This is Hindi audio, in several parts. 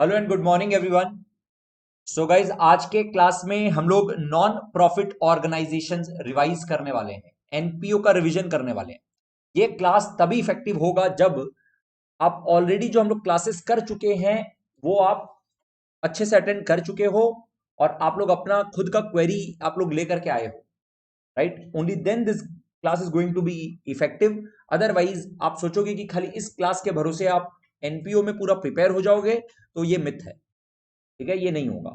Hello and good morning everyone. So guys, आज के क्लास में हम लोग नॉन प्रॉफिट ऑर्गेनाइजेशंस रिवाइज करने वाले हैं, एनपीओ का रिवीजन करने वाले हैं। ये क्लास तभी इफेक्टिव होगा जब आप ऑलरेडी जो हम लोग क्लासेस कर चुके हैं वो आप अच्छे से अटेंड कर चुके हो और आप लोग अपना खुद का क्वेरी आप लोग लेकर के आए हो, right? Only then this class is going to be effective. Otherwise आप सोचोगे कि खाली इस क्लास के भरोसे आप एनपीओ में पूरा प्रिपेयर हो जाओगे, तो ये मिथ है। ठीक है, ये नहीं होगा।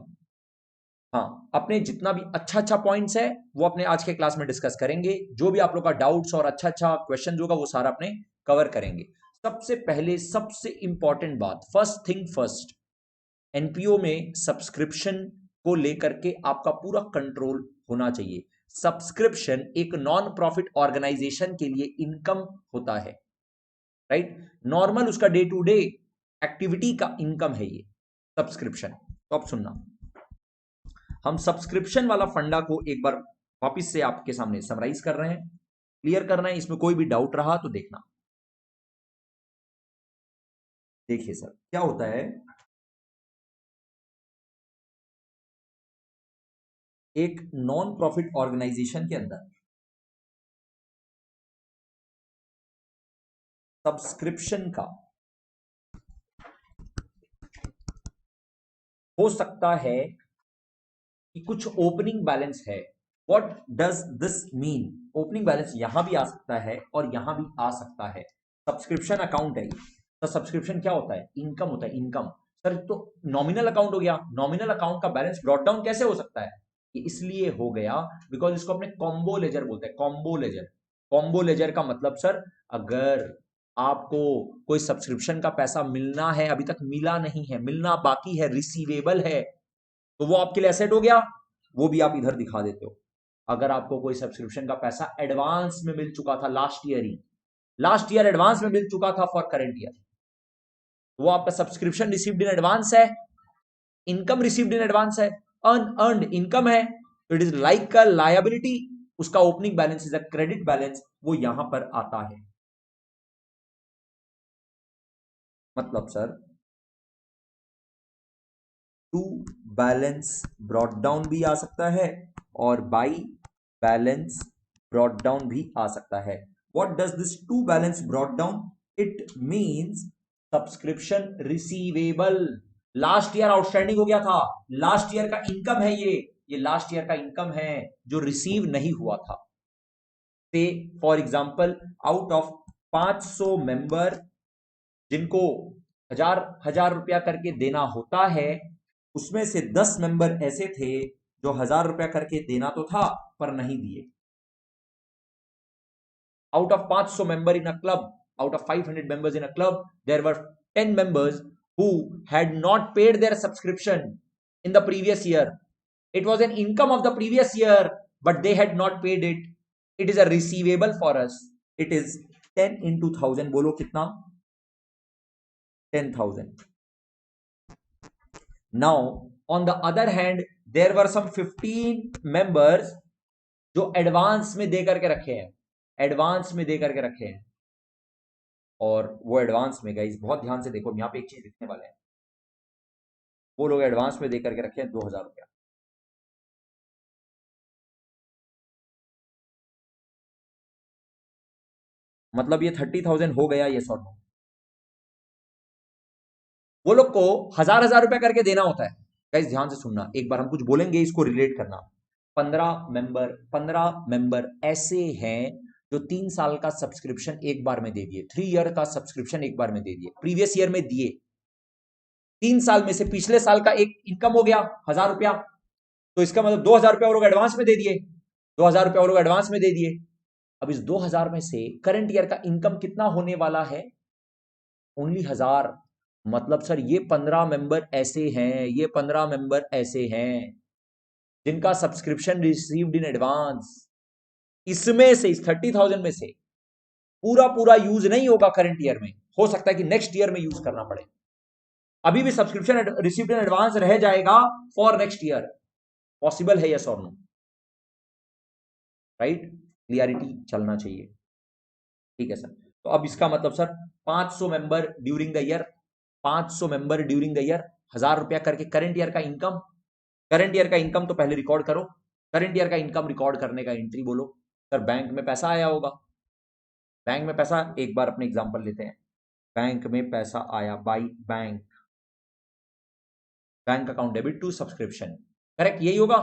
हाँ, अपने जितना भी अच्छा अच्छा पॉइंट्स है वो अपने आज के क्लास में डिस्कस करेंगे। जो भी आप लोग का डाउट्स और अच्छा अच्छा क्वेश्चन होगा वो सारा अपने कवर करेंगे। सबसे पहले सबसे इंपॉर्टेंट बात, फर्स्ट थिंग फर्स्ट, एनपीओ में सब्सक्रिप्शन को लेकर के आपका पूरा कंट्रोल होना चाहिए। सब्सक्रिप्शन एक नॉन प्रॉफिट ऑर्गेनाइजेशन के लिए इनकम होता है, राइट? नॉर्मल उसका डे टू डे एक्टिविटी का इनकम है ये सब्सक्रिप्शन। तो अब सुनना, हम सब्सक्रिप्शन वाला फंडा को एक बार वापस से आपके सामने समराइज कर रहे हैं, क्लियर कर रहे हैं। इसमें कोई भी डाउट रहा तो देखना। देखिए सर, क्या होता है, एक नॉन प्रॉफिट ऑर्गेनाइजेशन के अंदर सब्सक्रिप्शन का हो सकता है कि कुछ ओपनिंग बैलेंस है। What does this mean? Opening balance यहां भी आ सकता है और यहां भी आ सकता है। सब्सक्रिप्शन अकाउंट है ये। तो सब्सक्रिप्शन क्या होता है? इनकम होता है, इनकम। सर तो नॉमिनल अकाउंट हो गया, नॉमिनल अकाउंट का बैलेंस ब्रॉट डाउन कैसे हो सकता है? ये इसलिए हो गया बिकॉज इसको अपने कॉम्बो लेजर बोलते हैं। कॉम्बो लेजर, कॉम्बो लेजर का मतलब सर, अगर आपको कोई सब्सक्रिप्शन का पैसा मिलना है, अभी तक मिला नहीं है, मिलना बाकी है, रिसीवेबल है, तो वो आपके लिए एसेट हो गया। वो भी आप इधर दिखा देते हो। अगर आपको कोई सब्सक्रिप्शन का पैसा एडवांस में मिल चुका था, लास्ट ईयर एडवांस में मिल चुका था फॉर करंट ईयर, वो आपका सब्सक्रिप्शन रिसीव्ड इन एडवांस है, इनकम रिसीव्ड इन एडवांस है, अर्नड इनकम है, तो it is like a liability. उसका opening balance is a credit balance, वो यहां पर आता है। मतलब sir, to balance brought down भी आ सकता है और बाई बैलेंस ब्रॉट डाउन भी आ सकता है। What does this to balance brought down? It means subscription receivable. Last year outstanding हो गया था, लास्ट ईयर का इनकम है ये लास्ट ईयर का इनकम है जो रिसीव नहीं हुआ था। से for example, out of 500 member जिनको हजार हजार रुपया करके देना होता है, उसमें से 10 मेंबर ऐसे थे जो 1000 रुपया करके देना तो था पर नहीं दिए। Out of 500 member in a club, out of 500 members in a club, there were 10 members who had not paid their subscription in the previous year. It was an income of the previous year, but they had not paid it. It is a receivable for us. It is 10 into 1000. बोलो कितना? 10,000. Now, on the other hand, there were some 15 members जो एडवांस में दे करके रखे हैं, एडवांस में दे करके रखे हैं। और वो एडवांस में, गाइस बहुत ध्यान से देखो, यहाँ पे एक चीज लिखने वाले हैं, वो लोग एडवांस में दे करके रखे हैं 2000 रुपया। मतलब ये 30,000 हो गया, ये सॉर्ट। वो लोग को हजार हजार रुपया करके देना होता है। गाइस ध्यान से सुनना, एक बार हम कुछ बोलेंगे, इसको रिलेट करना। 15 मेंबर ऐसे हैं जो 3 साल का सब्सक्रिप्शन एक बार में दे दिए, 3 ईयर का सब्सक्रिप्शन एक बार में दे दिए, प्रीवियस ईयर में दिए। 3 साल में से पिछले साल का एक इनकम हो गया 1000 रुपया, तो इसका मतलब 2000 रुपया वो लोग एडवांस में दे दिए, 2000 रुपया वो लोग एडवांस में दे दिए। अब इस 2000 में से करंट ईयर का इनकम कितना होने वाला है? ओनली 1000। मतलब सर ये 15 मेंबर ऐसे हैं, ये 15 मेंबर ऐसे हैं जिनका सब्सक्रिप्शन रिसीव्ड इन एडवांस। इसमें से, इस 30,000 में से पूरा पूरा यूज नहीं होगा करंट ईयर में, हो सकता है कि नेक्स्ट ईयर में यूज करना पड़े। अभी भी सब्सक्रिप्शन रिसीव्ड इन एडवांस रह जाएगा फॉर नेक्स्ट ईयर। पॉसिबल है यस और नो? राइट? क्लियरिटी चलना चाहिए। ठीक है सर। तो अब इसका मतलब sir, 500 member during the year, 500 member during the year, ₹1000 करके करंट ईयर का इनकम। करंट ईयर का इनकम तो पहले रिकॉर्ड करो। करंट ईयर का इनकम रिकॉर्ड करने का एंट्री बोलो। सर बैंक में पैसा आया होगा। बैंक में पैसा, एक बार अपने एग्जांपल लेते हैं। बैंक में पैसा आया by bank, bank account debit to subscription, correct यही होगा।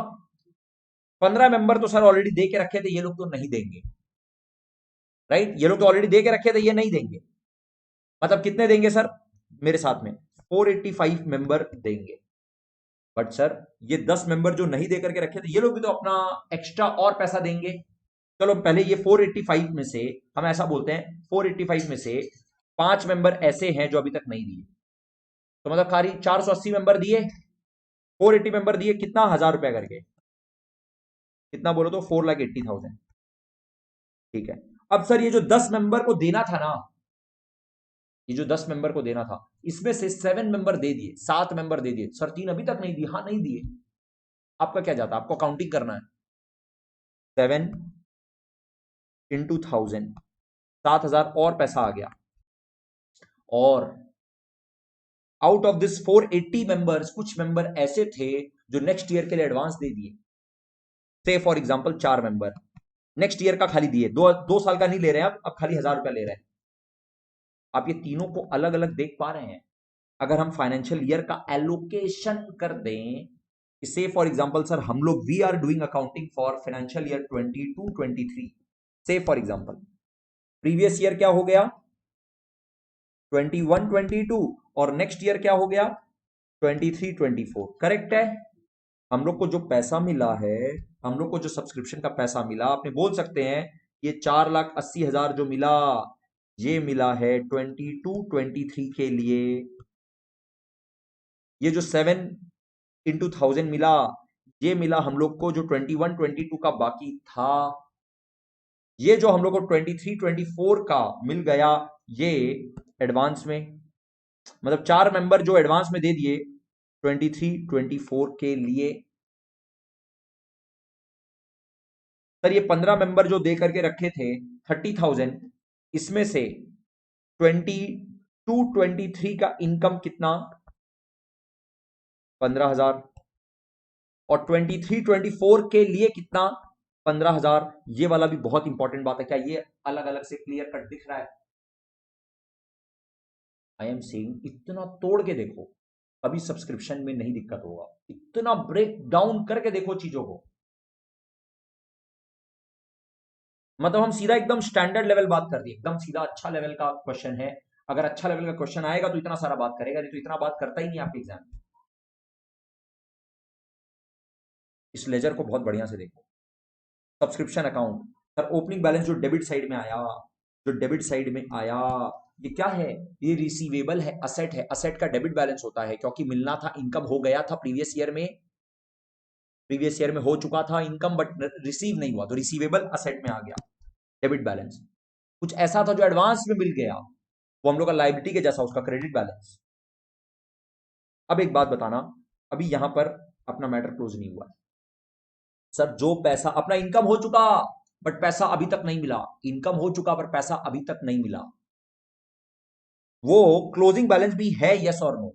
15 मेंबर तो सर ऑलरेडी दे के रखे थे, ये लोग तो नहीं देंगे, राइट। ये लोग तो ऑलरेडी दे के रखे थे, ये नहीं देंगे। मतलब कितने देंगे सर मेरे साथ में? 485 मेंबर देंगे। बट सर ये 10 मेंबर जो नहीं दे करके रखे थे, ये लोग भी तो अपना एक्स्ट्रा और पैसा देंगे। चलो पहले ये 485 में से हम ऐसा बोलते हैं, 485 में से 5 मेंबर ऐसे हैं जो अभी तक नहीं दिए, तो मतलब खाली 480 मेंबर दिए, 480 मेंबर दिए, कितना? ₹1000 करके। कितना बोलो तो? 4,80,000। ठीक है। अब सर ये जो 10 मेंबर को देना था ना, ये जो 10 मेंबर को देना था, इसमें से 7 मेंबर दे दिए, 7 मेंबर दे दिए। सर 3 अभी तक नहीं दिए। हाँ नहीं दिए। आपका क्या जाता है? आपको काउंटिंग करना है। 7 इंटू 1000, 7,000 और पैसा आ गया। और आउट ऑफ दिस 480 मेंबर्स, कुछ मेंबर ऐसे थे जो नेक्स्ट ईयर के लिए एडवांस दे दिए। से for example 4 member next year का खाली दिए, 2 साल का नहीं ले रहे हैं, अब खाली ₹1000 ले रहे हैं। आप ये तीनों को अलग अलग देख पा रहे हैं? अगर हम फाइनेंशियल ईयर का एलोकेशन कर दें, से फॉर एग्जांपल सर हम लोग we are doing accounting for financial year 22-23, से फॉर एग्जांपल प्रीवियस ईयर क्या हो गया? 21-22, और नेक्स्ट ईयर क्या हो गया? 23-24, करेक्ट है। हम लोग को जो पैसा मिला है, हम लोग को जो सब्सक्रिप्शन का पैसा मिला, आपने बोल सकते हैं ये 4,80,000 जो मिला, ये मिला है 22-23 के लिए। ये जो 7 इंटू 1000 मिला, ये मिला हम लोग को जो 21-22 का बाकी था। ये जो हम लोग को 23-24 का मिल गया, ये एडवांस में, मतलब 4 मेंबर जो एडवांस में दे दिए 23-24 के लिए। सर ये 15 मेंबर जो दे करके रखे थे 30,000, इसमें से 22-23 का इनकम कितना? 15,000। और 23-24 के लिए कितना? 15,000। ये वाला भी बहुत इंपॉर्टेंट बात है। क्या ये अलग अलग से क्लियर कट दिख रहा है? आई एम सेइंग इतना तोड़ के देखो, अभी सब्सक्रिप्शन में नहीं दिक्कत होगा। इतना ब्रेक डाउन करके देखो चीजों को, मतलब हम सीधा एकदम स्टैंडर्ड लेवल बात कर दी, एकदम सीधा अच्छा लेवल का क्वेश्चन है। अगर अच्छा लेवल का क्वेश्चन आएगा तो इतना सारा बात करेगा, नहीं तो इतना बात करता ही नहीं आपके एग्जाम में। इस लेजर को बहुत बढ़िया से देखो। Subscription account, sir opening balance जो डेबिट साइड में आया, जो डेबिट साइड में आया, ये क्या है? ये रिसीवेबल है, असेट है। असेट का डेबिट बैलेंस होता है, क्योंकि मिलना था, इनकम हो गया था प्रीवियस ईयर में, प्रीवियस ईयर में हो चुका था इनकम, बट रिसीव नहीं हुआ, तो रिसीवेबल असेट में आ गया डेबिट बैलेंस। कुछ ऐसा था जो एडवांस में मिल गया, वो हम लोग का लायबिलिटी के जैसा, उसका क्रेडिट बैलेंस। अब एक बात बताना, अभी यहां पर अपना मैटर क्लोज नहीं हुआ। सर जो पैसा अपना इनकम हो चुका बट पैसा अभी तक नहीं मिला, इनकम हो चुका पर पैसा अभी तक नहीं मिला, वो क्लोजिंग बैलेंस भी है, यस और no?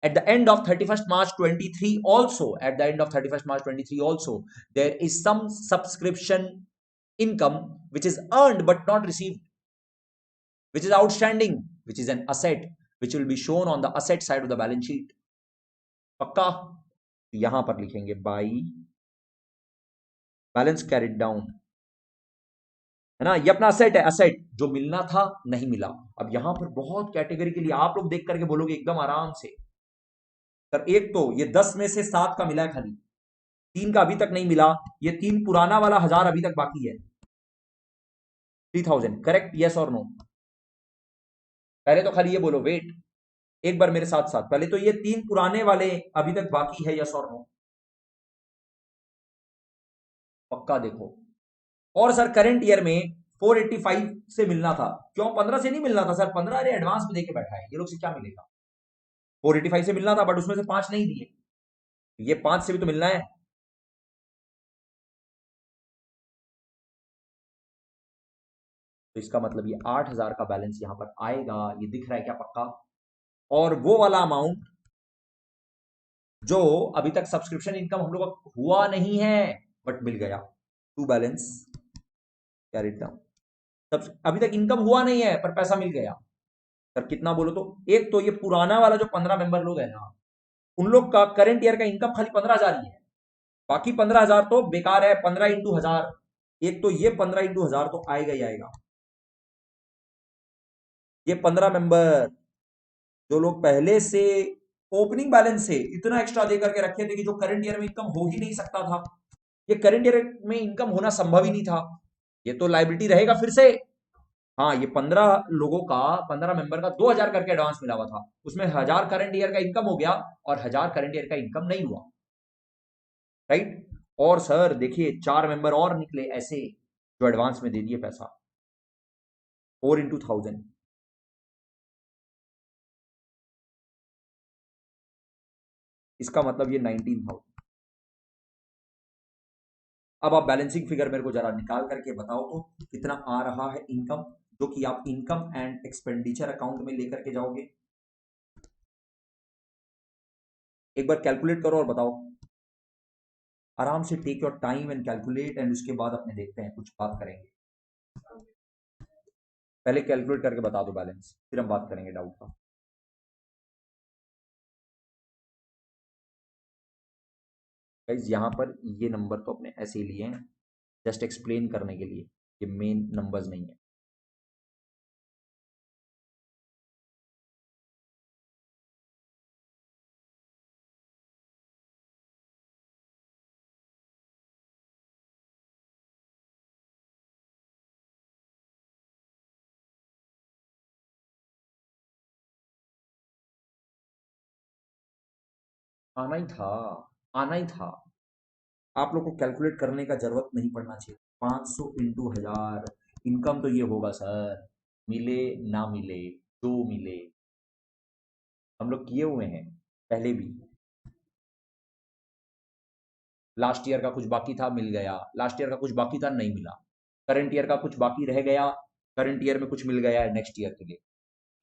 At the end of 31st March 23 also, at the end of 31st March 23 also, there is some subscription income which is earned but not received, which is outstanding, which is an asset, which will be shown on the asset side of the balance sheet. पक्का? यहां पर लिखेंगे बाई बैलेंस कैरिड डाउन, है ना। ये अपना असेट है, असेट जो मिलना था नहीं मिला। अब यहां पर बहुत कैटेगरी के लिए आप लोग देख करके बोलोगे एकदम आराम से, सर एक तो ये 10 में से 7 का मिला है खाली, 3 का अभी तक नहीं मिला, ये 3 पुराना वाला 1000 अभी तक बाकी है, 3000, करेक्ट यस और नो? पहले तो खाली ये बोलो, वेट एक बार मेरे साथ साथ, पहले तो ये 3 पुराने वाले अभी तक बाकी है, यस और नो? पक्का देखो। और सर करंट ईयर में 485 से मिलना था, क्यों 15 से नहीं मिलना था सर? 15 अरे एडवांस में देके बैठा है, ये लोग से क्या मिलेगा? 485 से मिलना था बट उसमें से 5 नहीं दिए, ये 5 से भी तो मिलना है। तो इसका मतलब ये 8,000 का बैलेंस यहां पर आएगा, ये दिख रहा है क्या? पक्का। और वो वाला अमाउंट जो अभी तक सब्सक्रिप्शन इनकम हम लोग का हुआ नहीं है बट मिल गया, टू बैलेंस कैरी डाउन। सब अभी तक इनकम हुआ नहीं है पर पैसा मिल गया। सर कितना बोलो तो, एक तो ये पुराना वाला जो 15 मेंबर लोग है ना, उन लोग का करंट ईयर का इनकम खाली 15,000 ही है, बाकी 15,000 तो बेकार है। 15 × 1000, एक तो ये 15 × 1000 तो आएगा ही आएगा। ये 15 मेंबर जो लोग पहले से ओपनिंग बैलेंस से इतना एक्स्ट्रा दे करके रखे थे कि जो करंट ईयर में इनकम हो ही नहीं सकता था, ये करंट ईयर में इनकम होना संभव ही नहीं था, ये तो लाइबिलिटी रहेगा फिर से। हाँ, ये 15 लोगों का, 15 मेंबर का 2,000 करके एडवांस मिला हुआ था, उसमें 1,000 करंट ईयर का इनकम हो गया और 1,000 करंट ईयर का इनकम नहीं हुआ, राइट। और सर देखिए 4 मेंबर और निकले ऐसे जो एडवांस में दे दिए पैसा, 4 × 1000, इसका मतलब ये 19,000। अब आप बैलेंसिंग फिगर मेरे को जरा निकाल करके बताओ तो कितना आ रहा है इनकम, जो कि आप इनकम एंड एक्सपेंडिचर अकाउंट में लेकर के जाओगे। एक बार कैलकुलेट करो और बताओ, आराम से take your time and calculate, and उसके बाद अपने देखते हैं कुछ बात करेंगे। पहले कैलकुलेट करके बता दो बैलेंस, फिर हम बात करेंगे डाउट का। गाइस यहाँ पर ये नंबर तो अपने ऐसे ही लिए हैं जस्ट एक्सप्लेन करने के लिए, ये मेन नंबर्स नहीं है। आना ही था, आना ही था। आप लोग को कैलकुलेट करने का जरूरत नहीं पड़ना चाहिए। 500 × 1000 इनकम तो ये होगा सर, मिले ना मिले, जो मिले। हम लोग किए हुए हैं पहले भी। लास्ट ईयर का कुछ बाकी था, मिल गया। लास्ट ईयर का कुछ बाकी था, नहीं मिला। करंट ईयर का कुछ बाकी रह गया, करंट ईयर में कुछ मिल गया है नेक्स्ट ईयर के लिए।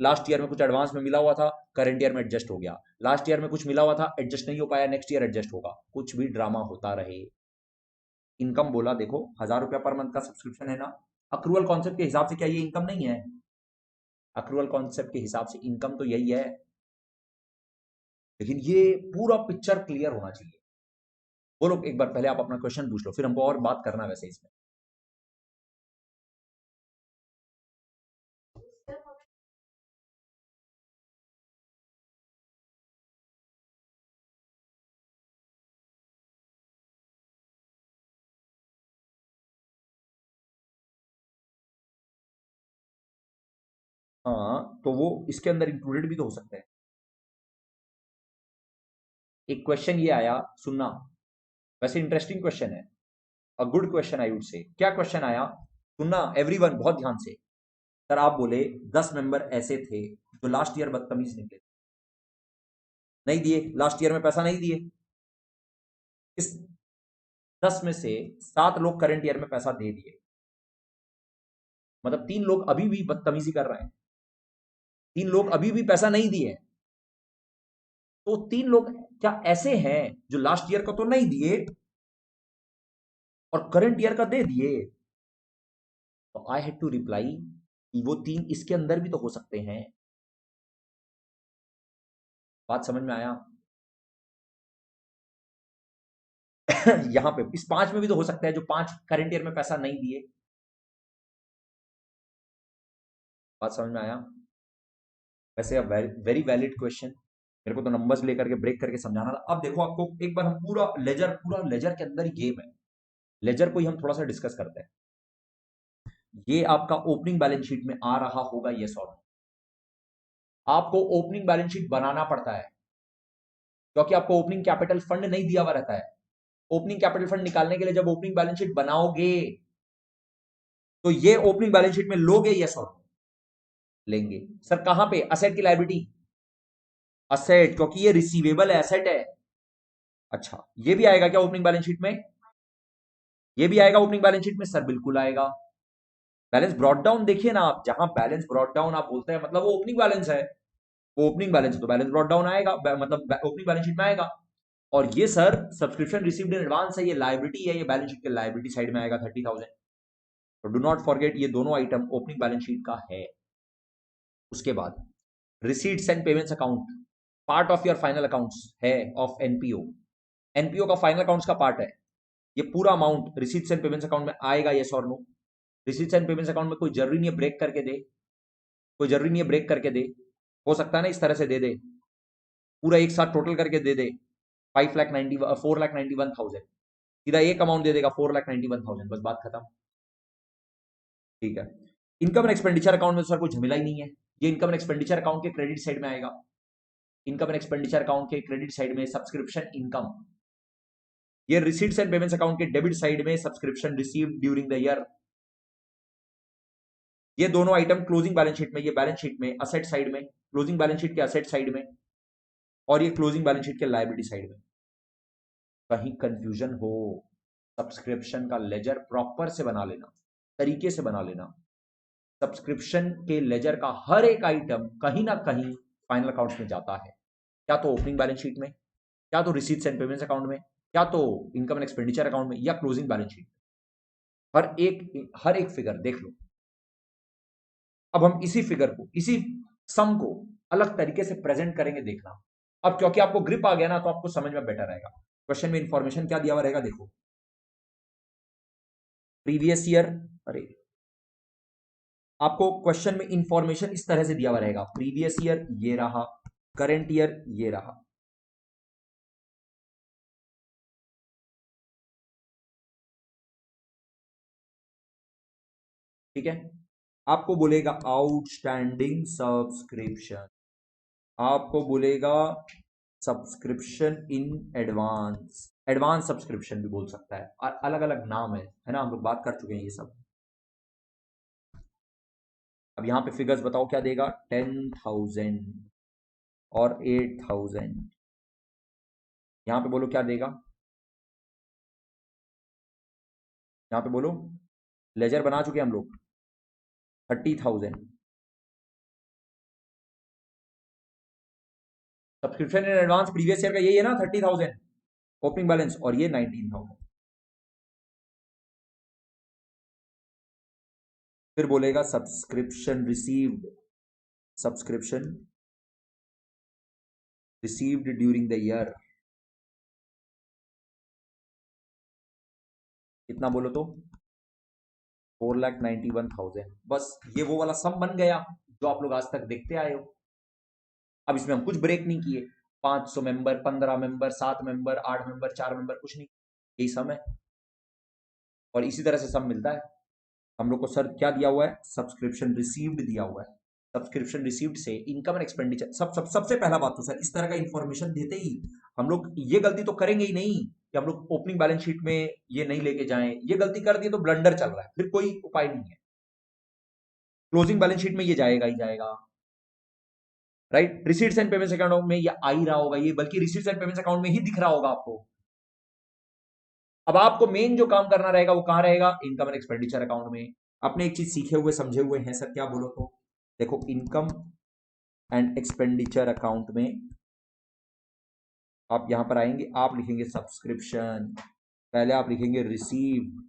लास्ट ईयर में कुछ एडवांस में मिला हुआ था, करंट ईयर में एडजस्ट हो गया। लास्ट ईयर में कुछ मिला हुआ था, एडजस्ट नहीं हो पाया, नेक्स्ट ईयर एडजस्ट होगा। कुछ भी ड्रामा होता रहे। इनकम बोला देखो, 1,000 रुपया पर मंथ का सब्सक्रिप्शन है ना, अक्रूवल कॉन्सेप्ट के हिसाब से क्या ये इनकम नहीं है? अक्रूवल कॉन्सेप्ट के हिसाब से इनकम तो यही है, लेकिन ये पूरा पिक्चर क्लियर होना चाहिए। बोलो एक बार पहले आप अपना क्वेश्चन पूछ लो, फिर हमको और बात करना वैसे इसमें। हाँ, तो वो इसके अंदर इंक्लूडेड भी तो हो सकते हैं। एक क्वेश्चन ये आया, सुनना, वैसे इंटरेस्टिंग क्वेश्चन है, a good question I would say. क्या क्वेश्चन आया, सुनना एवरीवन बहुत ध्यान से। सर आप बोले 10 मेंबर ऐसे थे जो लास्ट ईयर बदतमीज निकले, नहीं दिए, लास्ट ईयर में पैसा नहीं दिए। इस 10 में से 7 लोग करंट ईयर में पैसा दे दिए, मतलब 3 लोग अभी भी बदतमीजी कर रहे हैं, 3 लोग अभी भी पैसा नहीं दिए। तो 3 लोग क्या ऐसे हैं जो लास्ट ईयर का तो नहीं दिए और करंट ईयर का दे दिए? तो आई हैड टू रिप्लाई कि वो 3 इसके अंदर भी तो हो सकते हैं। बात समझ में आया? यहां पे इस 5 में भी तो हो सकता है जो 5 करंट ईयर में पैसा नहीं दिए। बात समझ में आया? वैसे वेरी वैलिड क्वेश्चन। मेरे को तो नंबर्स लेकर के ब्रेक करके समझाना था। अब देखो आपको एक बार हम पूरा लेजर के अंदर ही गेम है, लेजर को ही हम थोड़ा सा डिस्कस करते हैं। ये आपका ओपनिंग बैलेंस शीट में आ रहा होगा, यस और नो? आपको ओपनिंग बैलेंस शीट बनाना पड़ता है क्योंकि आपको ओपनिंग कैपिटल फंड नहीं दिया हुआ रहता है। ओपनिंग कैपिटल फंड निकालने के लिए जब ओपनिंग बैलेंस शीट बनाओगे तो ये ओपनिंग बैलेंस शीट में लोगे, यस और नो? लेंगे। सर कहां पे? असेट की लायबिलिटी? असेट, क्योंकि ये रिसीवेबल एसेट है। अच्छा, ये भी आएगा क्या ओपनिंग बैलेंस शीट में? ये भी आएगा ओपनिंग बैलेंस शीट में? सर बिल्कुल आएगा। बैलेंस ब्रॉट डाउन देखिए ना आप, जहां बैलेंस ब्रॉट डाउन आप बोलते हैं मतलब वो ओपनिंग बैलेंस है, वो ओपनिंग बैलेंस है तो बैलेंस ब्रॉट डाउन आएगा, मतलब ओपनिंग बैलेंस शीट में आएगा। और ये sir subscription received in advance है, ये लायबिलिटी है, ये बैलेंस शीट के लायबिलिटी साइड में आएगा 30,000। तो डू नॉट फॉरगेट ये दोनों आइटम ओपनिंग बैलेंस शीट का है। उसके बाद receipts and payments account part of your final accounts है ऑफ एनपीओ। एनपीओ का फाइनल अकाउंट्स का पार्ट है। ये पूरा amount receipts and payments account में आएगा, यस और no? Receipts and payments account में कोई जरूरी नहीं है ब्रेक करके दे, कोई जरूरी नहीं है ब्रेक करके दे, हो सकता है ना इस तरह से दे दे, पूरा एक साथ टोटल करके दे दे 4,91,000, सीधा एक अमाउंट दे देगा 4,91,000, बस बात खत्म। ठीक है। इनकम एंड एक्सपेंडिचर अकाउंट में सर कोई झमेला ही नहीं है, ये इनकम एंड एक्सपेंडिचर अकाउंट के क्रेडिट साइड में आएगा। इनकम एंड एक्सपेंडिचर अकाउंट के क्रेडिट साइड में सब्सक्रिप्शन इनकम, ये रिसीट्स एंड पेमेंट्स अकाउंट के डेबिट साइड में subscription received during the year. ये दोनों आइटम क्लोजिंग बैलेंस शीट में, ये बैलेंस शीट में असेट साइड में, क्लोजिंग बैलेंस शीट के असेट साइड में, और ये क्लोजिंग बैलेंस शीट के लायबिलिटी साइड में। कहीं कंफ्यूजन हो, सब्सक्रिप्शन का लेजर प्रॉपर से बना लेना, तरीके से बना लेना। सब्सक्रिप्शन के लेजर का हर एक आइटम कहीं ना कहीं फाइनल अकाउंट्स में जाता है, क्या तो ओपनिंग बैलेंस शीट में, क्या तो रिसीट्स एंड पेमेंट्स अकाउंट में, क्या तो इनकम एंड एक्सपेंडिचर अकाउंट में, या क्लोजिंग बैलेंस शीट। हर एक फिगर देख लो। अब हम इसी फिगर को, इसी सम को अलग तरीके से प्रेजेंट करेंगे, देखना। अब क्योंकि आपको ग्रिप आ गया ना, तो आपको समझ में बेटर रहेगा। क्वेश्चन में इंफॉर्मेशन क्या दिया हुआ रहेगा, देखो। प्रीवियस ईयर, अरे आपको क्वेश्चन में इंफॉर्मेशन इस तरह से दिया हुआ रहेगा, प्रीवियस ईयर ये रहा, करंट ईयर ये रहा। ठीक है। आपको बोलेगा आउटस्टैंडिंग सब्सक्रिप्शन, आपको बोलेगा subscription in advance, advance subscription भी बोल सकता है, अलग अलग नाम है ना, हम लोग बात कर चुके हैं ये सब। अब यहां पे फिगर्स बताओ क्या देगा, 10,000 और 8,000। यहां पे बोलो क्या देगा, यहां पे बोलो। लेजर बना चुके हैं हम लोग, 30,000 subscription in advance previous year का, यही है ना 30,000 ओपनिंग बैलेंस, और ये 19,000। फिर बोलेगा subscription received, subscription received during the year, कितना बोलो तो 4,91,000। बस ये वो वाला सम बन गया जो आप लोग आज तक देखते आए हो। अब इसमें हम कुछ ब्रेक नहीं किए, 500 member, 15 member, 7 member, 8 member, 4 member, कुछ नहीं, यही सम है। और इसी तरह से सम मिलता है हम लोग को। सर क्या दिया हुआ है, सब्सक्रिप्शन रिसीव्ड दिया हुआ है। सब्सक्रिप्शन रिसीव्ड से इनकम एंड एक्सपेंडिचर, सबसे पहला बात तो सर, इस तरह का इंफॉर्मेशन देते ही हम लोग ये गलती तो करेंगे ही नहीं कि हम लोग ओपनिंग बैलेंस शीट में ये नहीं लेके जाएं। ये गलती कर दी तो ब्लंडर चल रहा है, फिर कोई उपाय नहीं है। क्लोजिंग बैलेंस शीट में ये जाएगा ही जाएगा, right. Receipts and payments account में ये आ ही रहा होगा, ये बल्कि रिसीट्स एंड पेमेंट्स अकाउंट में ही दिख रहा होगा आपको। अब आपको मेन जो काम करना रहेगा वो कहां रहेगा, इनकम एंड एक्सपेंडिचर अकाउंट में। आपने एक चीज सीखे हुए समझे हुए हैं सर, क्या बोलो तो, देखो इनकम एंड एक्सपेंडिचर अकाउंट में आप यहां पर आएंगे, आप लिखेंगे सब्सक्रिप्शन, पहले आप लिखेंगे रिसीव्ड,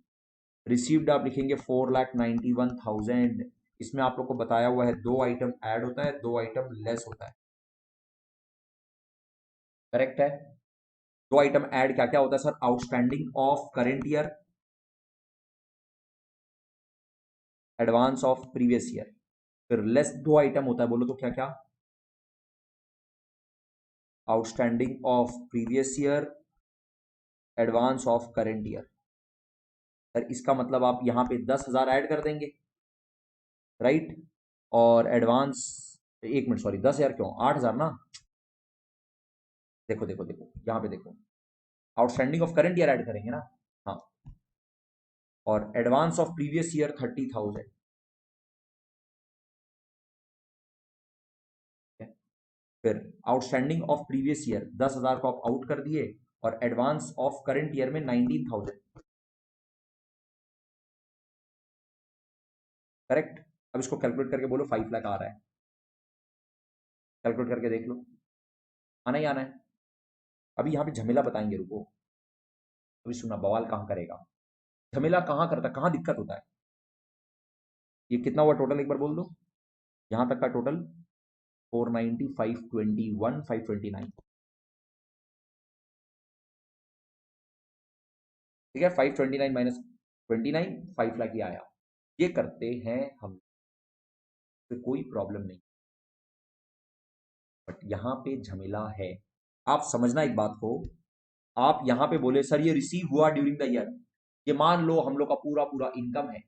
रिसीव्ड आप लिखेंगे 4,91,000। इसमें आप लोग को बताया हुआ है दो आइटम ऐड होता है, दो आइटम लेस होता है, करेक्ट है। दो आइटम ऐड क्या क्या होता है sir, outstanding of current year, advance of previous year. फिर लेस दो आइटम होता है, बोलो तो क्या क्या, outstanding of previous year, advance of current year. Sir इसका मतलब आप यहां पे 10,000 ऐड कर देंगे, राइट। और एडवांस, एक मिनट सॉरी, 10,000 क्यों, 8,000 ना। देखो देखो देखो यहां पे देखो, outstanding of current year add करेंगे ना, हाँ। और एडवांस ऑफ प्रीवियस ईयर 30,000। फिर आउटस्टैंडिंग ऑफ प्रीवियस ईयर 10,000 को आप आउट कर दिए, और एडवांस ऑफ करंट ईयर में 19,000, करेक्ट। अब इसको कैलकुलेट करके बोलो 5 लाख आ रहा है, कैलकुलेट करके देख लो, आना ही आना है। अभी यहाँ पे झमेला बताएंगे, रुको अभी सुना बवाल कहाँ करेगा, झमेला कहाँ करता, कहाँ दिक्कत होता है। ये कितना हुआ टोटल, एक बार बोल दो, यहां तक का टोटल 490, 521, 529, ठीक है। 529 माइनस 29, 5 लाख ही आया। ये करते हैं हम, तो कोई प्रॉब्लम नहीं, बट यहां पे झमेला है। आप समझना एक बात को, आप यहां पे बोले सर ये रिसीव हुआ ड्यूरिंग द ईयर, ये मान लो हम लोग का पूरा पूरा इनकम है,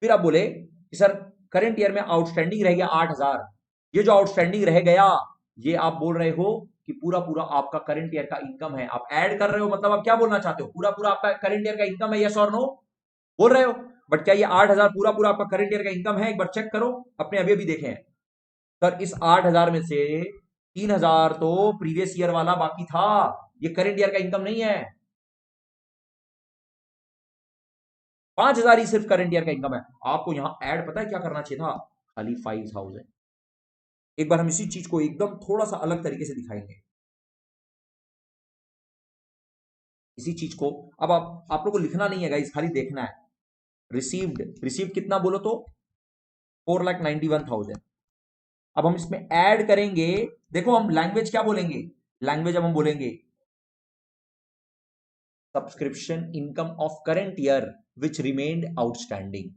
फिर आप बोले कि सर करंट ईयर में आउटस्टैंडिंग रह गया 8,000, ये जो आउटस्टैंडिंग रह गया, ये आप बोल रहे हो कि पूरा पूरा आपका करंट ईयर का इनकम है, आप ऐड कर रहे हो, मतलब आप क्या बोलना चाहते हो, पूरा पूरा आपका करंट ईयर का इनकम है, यस और नो बोल रहे हो। बट क्या ये 8,000 पूरा पूरा आपका करंट ईयर का इनकम है, एक बार चेक करो अपने, अभी अभी देखें सर इस 8,000 में से 3,000 तो प्रीवियस ईयर वाला बाकी था, ये करंट ईयर का इनकम नहीं है। 5,000 ही सिर्फ करंट ईयर का इनकम है। आपको यहां ऐड पता है क्या करना चाहिए था, खाली 5,000। एक बार हम इसी चीज को एकदम थोड़ा सा अलग तरीके से दिखाएंगे, इसी चीज को। अब आप लोग को लिखना नहीं है गाइस, खाली देखना है। रिसीव्ड, रिसीव्ड कितना बोलो तो 4,91,000। अब हम इसमें ऐड करेंगे, देखो हम लैंग्वेज क्या बोलेंगे, लैंग्वेज अब हम बोलेंगे subscription income of current year which remained outstanding,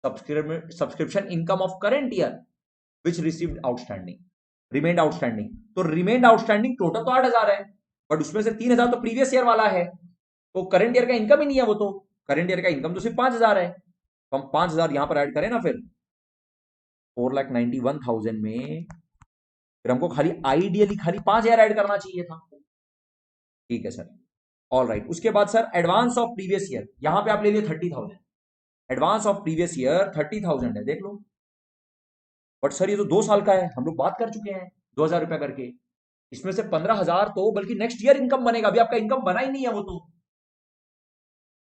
subscription income of current year which received outstanding, remained outstanding. तो रिमेन्ड आउटस्टैंडिंग टोटल तो 8,000 है, बट उसमें से 3,000 तो प्रीवियस ईयर वाला है, तो करंट ईयर का इनकम ही नहीं है वो, तो करंट ईयर का इनकम तो सिर्फ 5,000 है, तो हम 5,000 यहां पर ऐड करें ना, फिर 4,91,000 में फिर हमको खाली आइडियली खाली 5,000 ऐड करना चाहिए था। ठीक है सर, ऑल राइट। उसके बाद sir advance of previous year, यहां पे आप ले लिए 30,000, एडवांस ऑफ प्रीवियस ईयर 30,000 है, देख लो। बट सर ये तो 2 साल का है, हम लोग बात कर चुके हैं 2,000 रुपया करके, इसमें से 15,000 तो बल्कि नेक्स्ट ईयर इनकम बनेगा, अभी आपका इनकम बना ही नहीं है वो तो,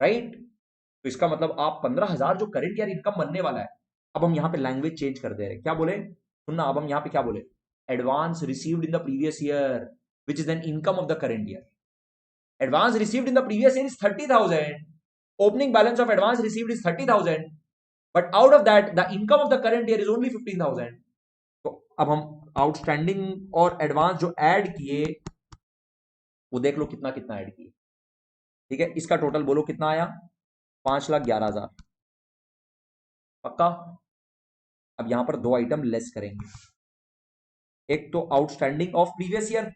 राइट। तो इसका मतलब आप 15,000 जो करेंट ईयर इनकम बनने वाला है, अब हम यहां पे लैंग्वेज चेंज कर दे रहे हैं, क्या बोले सुनना, अब हम यहां पे क्या बोले, advance received in the previous year which is an income of the current year, advance received in the previous year is 30,000, opening balance of advance received is 30,000, but out of that the income of the current year is only 15,000। तो अब हम आउटस्टैंडिंग और एडवांस जो ऐड किए, वो देख लो कितना कितना ऐड किए, ठीक है। इसका टोटल बोलो कितना आया, 5,11,000, पक्का। अब यहां पर दो आइटम लेस करेंगे, एक तो outstanding of previous year,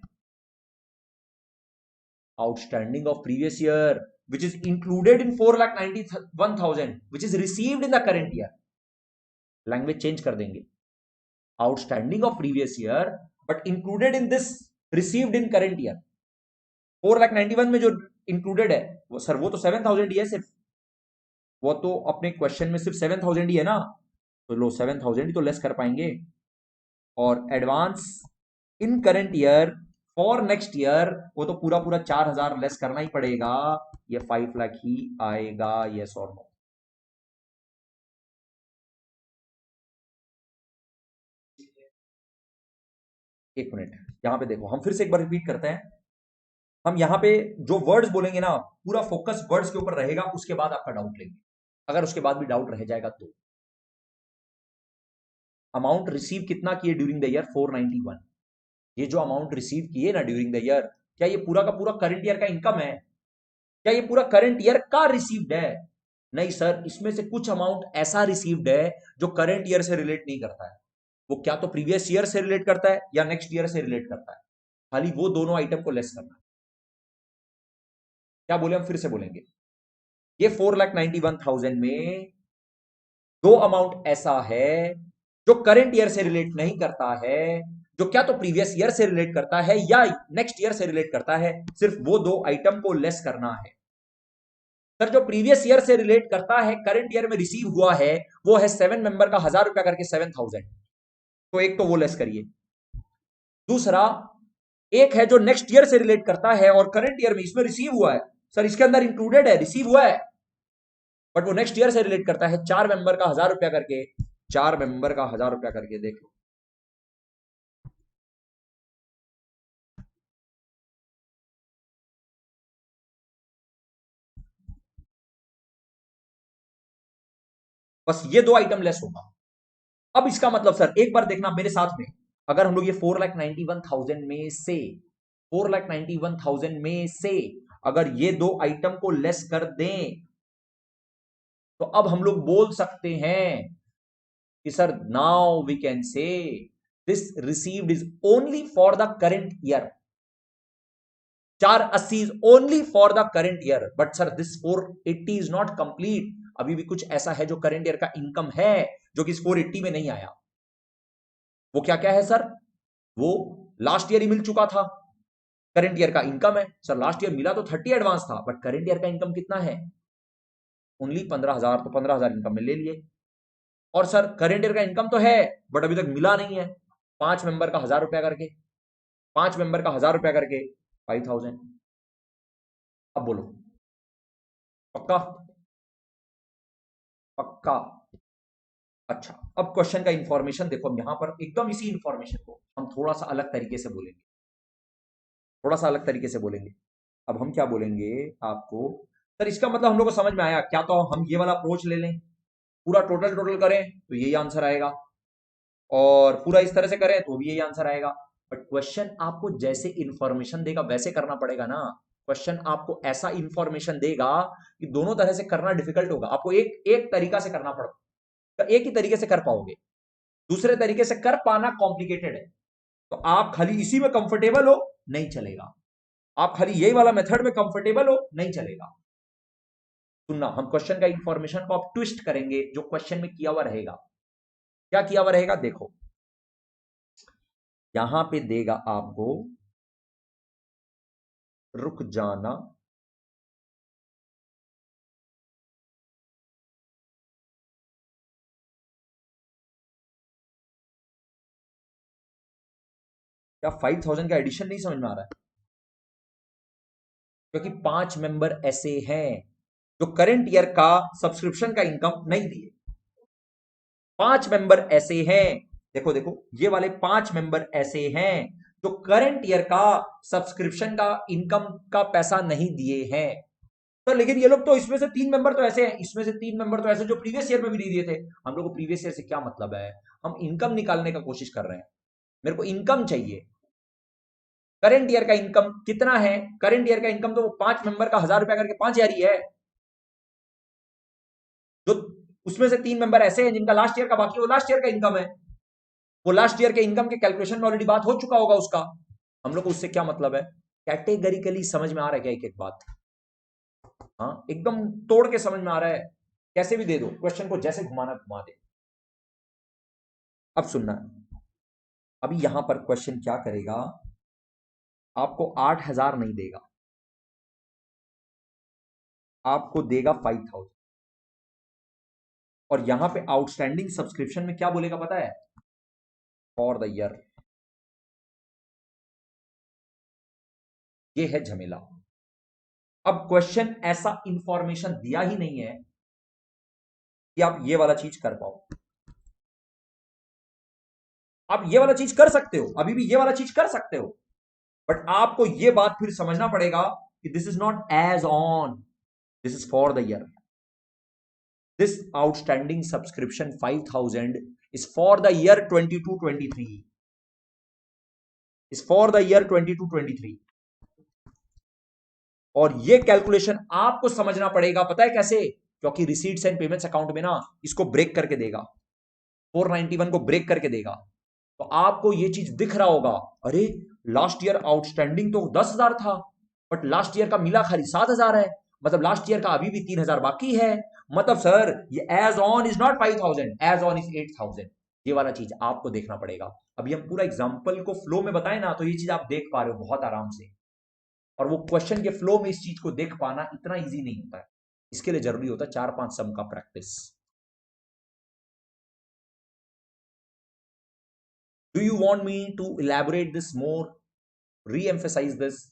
outstanding of previous year which is included in 4,91,000 which is received in the current year, language change कर देंगे, outstanding of previous year but included in this received in current year. 4,91,000 में जो इंक्लूडेड है वो सर, वो तो 7,000 ही है सिर्फ, वो तो अपने क्वेश्चन में सिर्फ 7,000 ही है ना, तो लो 7,000 ही तो लेस कर पाएंगे। और advance in current year for next year, वो तो पूरा पूरा 4,000 लेस करना ही पड़ेगा, ये 5 लाख ही आएगा, यस और नो। एक मिनट, यहां पे देखो, हम फिर से एक बार रिपीट करते हैं, हम यहां पे जो वर्ड्स बोलेंगे ना, पूरा फोकस वर्ड्स के ऊपर रहेगा, उसके बाद आपका डाउट लेंगे, अगर उसके बाद भी डाउट रह जाएगा तो। अमाउंट रिसीव कितना किए ड्यूरिंग द ईयर 491, ये जो अमाउंट रिसीव किए ना ड्यूरिंग द ईयर, क्या ये पूरा का पूरा करंट ईयर का इनकम है, क्या ये पूरा करंट ईयर का रिसीव्ड है? नहीं सर, इसमें से कुछ अमाउंट ऐसा रिसीव्ड है जो करंट ईयर से रिलेट नहीं करता है, वो क्या तो प्रीवियस ईयर से रिलेट करता है या नेक्स्ट ईयर से रिलेट करता है, खाली वो दोनों आइटम को लेस करना है। क्या बोले, हम फिर से बोलेंगे, ये 4,91,000 में दो अमाउंट ऐसा है जो करंट ईयर से रिलेट नहीं करता है, जो क्या तो प्रीवियस ईयर से रिलेट करता है या नेक्स्ट ईयर से रिलेट करता है, सिर्फ वो दो आइटम को लेस करना है। सर जो प्रीवियस ईयर से रिलेट करता है, करंट ईयर में रिसीव हुआ है, वो है 7 मेंबर का 1,000 रुपया करके 7,000, तो एक तो वो लेस करिए। दूसरा, एक है जो नेक्स्ट ईयर से रिलेट करता है और करंट ईयर में इसमें रिसीव हुआ है, सर इसके अंदर इंक्लूडेड है, रिसीव हुआ है, बट वो नेक्स्ट ईयर से रिलेट करता है, 4 मेंबर का 1,000 रुपया करके, 4 मेंबर का 1,000 रुपया करके, देख लो। बस ये दो आइटम लेस होगा। अब इसका मतलब सर एक बार देखना मेरे साथ में, अगर हम लोग ये 4,91,000 में से 4,91,000 में से अगर ये दो आइटम को लेस कर दें, तो अब हम लोग बोल सकते हैं कि sir now we can say this received is only for the current year. 480 is only for the current year, but sir this 480 is not complete. अभी भी कुछ ऐसा है जो करेंट ईयर का इनकम है जो कि इस 480 में नहीं आया। वो क्या क्या है सर? वो लास्ट ईयर ही मिल चुका था, करेंट ईयर का इनकम है। सर लास्ट ईयर मिला तो 30 एडवांस था, बट करेंट ईयर का इनकम कितना है? ओनली 15,000, तो 15,000 इनकम में ले लिए। और सर करेंट ईयर का इनकम तो है बट अभी तक मिला नहीं है, 5 मेंबर का 1,000 रुपया करके, 5 मेंबर का 1,000 रुपया करके 5,000। अब बोलो पक्का? पक्का? अच्छा, अब क्वेश्चन का इंफॉर्मेशन देखो, हम यहां पर एकदम इसी इंफॉर्मेशन को हम थोड़ा सा अलग तरीके से बोलेंगे, थोड़ा सा अलग तरीके से बोलेंगे। अब हम क्या बोलेंगे आपको, सर इसका मतलब हम लोग को समझ में आया, क्या तो हम ये वाला अप्रोच ले लें, पूरा टोटल टोटल करें तो यही आंसर आएगा, और पूरा इस तरह से करें तो भी यही आंसर आएगा। बट क्वेश्चन आपको जैसे इंफॉर्मेशन देगा वैसे करना पड़ेगा ना। क्वेश्चन आपको ऐसा इंफॉर्मेशन देगा कि दोनों तरह से करना डिफिकल्ट होगा, आपको एक एक तरीका से करना पड़ेगा, एक ही तरीके से कर पाओगे, दूसरे तरीके से कर पाना कॉम्प्लिकेटेड है। तो आप खाली इसी में कंफर्टेबल हो, नहीं चलेगा। आप खाली यही वाला मेथड में कंफर्टेबल हो, नहीं चलेगा। सुनना, हम क्वेश्चन का इंफॉर्मेशन को आप ट्विस्ट करेंगे, जो क्वेश्चन में किया हुआ रहेगा। क्या किया हुआ रहेगा देखो, यहां पे देगा आपको रुक जाना, क्या 5,000 का एडिशन नहीं समझ में आ रहा है? क्योंकि 5 मेंबर ऐसे हैं जो करंट ईयर का सब्सक्रिप्शन का इनकम नहीं दिए। 5 मेंबर ऐसे हैं, देखो देखो, ये वाले 5 मेंबर ऐसे हैं जो करंट ईयर का सब्सक्रिप्शन का इनकम का पैसा नहीं दिए हैं। तो लेकिन ये लोग तो, इसमें से 3 मेंबर तो ऐसे हैं, इसमें से 3 मेंबर तो ऐसे जो प्रीवियस ईयर में भी नहीं दिए थे। हम लोग को प्रीवियस ईयर से क्या मतलब है, हम इनकम निकालने का कोशिश कर रहे हैं, मेरे को इनकम चाहिए। करंट ईयर का इनकम कितना है? करंट ईयर का इनकम तो वो 5 मेंबर का 1,000 रुपया करके 5,000 ही है। जो उसमें से 3 मेंबर ऐसे हैं जिनका लास्ट ईयर का बाकी, वो लास्ट ईयर का इनकम है। वो लास्ट ईयर के इनकम के कैलकुलेशन में ऑलरेडी बात हो चुका होगा उसका। हम लोग को उससे क्या मतलब है? कैटेगरिकली समझ में आ रहा है क्या एक एक बात? हाँ, एकदम तोड़ के समझ में आ रहा है, कैसे भी दे दो क्वेश्चन को, जैसे घुमाना घुमा दे। अब सुनना, अभी यहां पर क्वेश्चन क्या करेगा, आपको 8,000 नहीं देगा, आपको देगा 5,000। और यहां पे आउटस्टैंडिंग सब्सक्रिप्शन में क्या बोलेगा पता है? For the year. ये है झमेला। अब क्वेश्चन ऐसा इंफॉर्मेशन दिया ही नहीं है कि आप ये वाला चीज कर पाओ। आप ये वाला चीज कर सकते हो, अभी भी ये वाला चीज कर सकते हो, बट आपको ये बात फिर समझना पड़ेगा कि this is not as on, this is for the year. This outstanding subscription 5,000 is for the year 22-23, is for the year 22-23। और ये कैलकुलेशन आपको समझना पड़ेगा, पता है कैसे? क्योंकि रिसीट्स एंड पेमेंट्स अकाउंट में ना इसको ब्रेक करके देगा, 491 को ब्रेक करके देगा। तो आपको ये चीज दिख रहा होगा, अरे लास्ट ईयर आउटस्टैंडिंग तो 10,000 था, बट लास्ट ईयर का मिला खाली 7,000 है, मतलब लास्ट ईयर का अभी भी 3,000 बाकी है। मतलब सर ये as on is not 5,000, as on is 8,000। ये वाला चीज आपको देखना पड़ेगा। अभी हम पूरा एग्जाम्पल को फ्लो में बताएं ना, तो ये चीज आप देख पा रहे हो बहुत आराम से, और वो क्वेश्चन के फ्लो में इस चीज को देख पाना इतना इजी नहीं होता है। इसके लिए जरूरी होता है 4-5 सम का practice. Do you want me to elaborate this more, reemphasise this,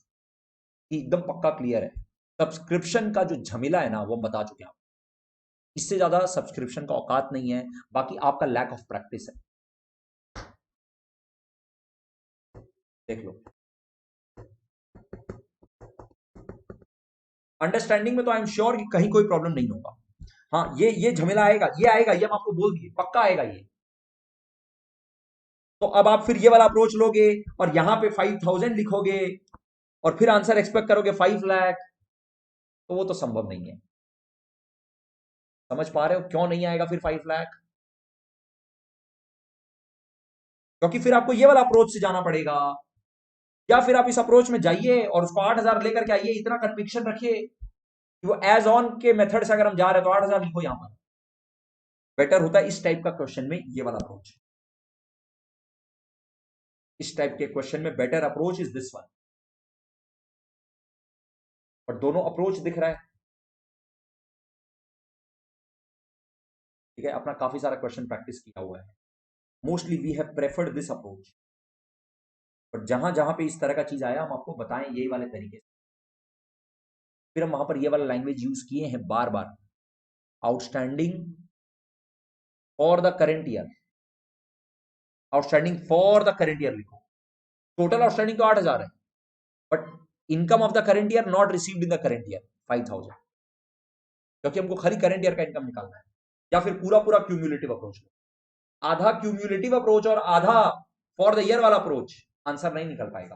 कि एकदम पक्का क्लियर है? सब्सक्रिप्शन का जो झमेला है ना वो हम बता चुके हैं, इससे ज्यादा सब्सक्रिप्शन का औकात नहीं है, बाकी आपका लैक ऑफ प्रैक्टिस है। देख लो, अंडरस्टैंडिंग में तो आई एम श्योर कि कहीं कोई प्रॉब्लम नहीं होगा। हाँ, ये झमेला आएगा, ये आएगा, ये हम आपको बोल दिए, पक्का आएगा ये। तो अब आप फिर ये वाला अप्रोच लोगे और यहां पे 5000 लिखोगे और फिर आंसर एक्सपेक्ट करोगे 5 लाख, तो वो तो संभव नहीं है। समझ पा रहे हो क्यों नहीं आएगा फिर 5 लाख? क्योंकि फिर आपको ये वाला अप्रोच से जाना पड़ेगा, या फिर आप इस अप्रोच में जाइए और उसको 8000 लेकर के आइए, इतना कन्विक्शन रखिए कि वो एज ऑन के मेथड से अगर हम जा रहे हैं तो 8000 लिखो यहां पर। बेटर होता है इस टाइप का क्वेश्चन में ये वाला अप्रोच। इस टाइप के क्वेश्चन में better approach is this one. और दोनों अप्रोच दिख रहा है, ठीक है, अपना काफी सारा क्वेश्चन प्रैक्टिस किया हुआ है। Mostly we have preferred this approach, but जहां जहां पे इस तरह का चीज आया हम आपको बताएं यही वाले तरीके से। फिर हम वहां पर ये वाला लैंग्वेज यूज किए हैं बार बार, outstanding for the current year. Outstanding for the current year लिखो। टोटल आउटस्टैंडिंग तो 8000 है, but income of the current year not received in the current year 5000, क्योंकि हमको खाली करेंट ईयर का इनकम निकालना है। या फिर पूरा पूरा क्यूम्युलेटिव अप्रोच लो, आधा क्यूम्युलेटिव अप्रोच और आधा फॉर द ईयर वाला अप्रोच, आंसर नहीं निकल पाएगा।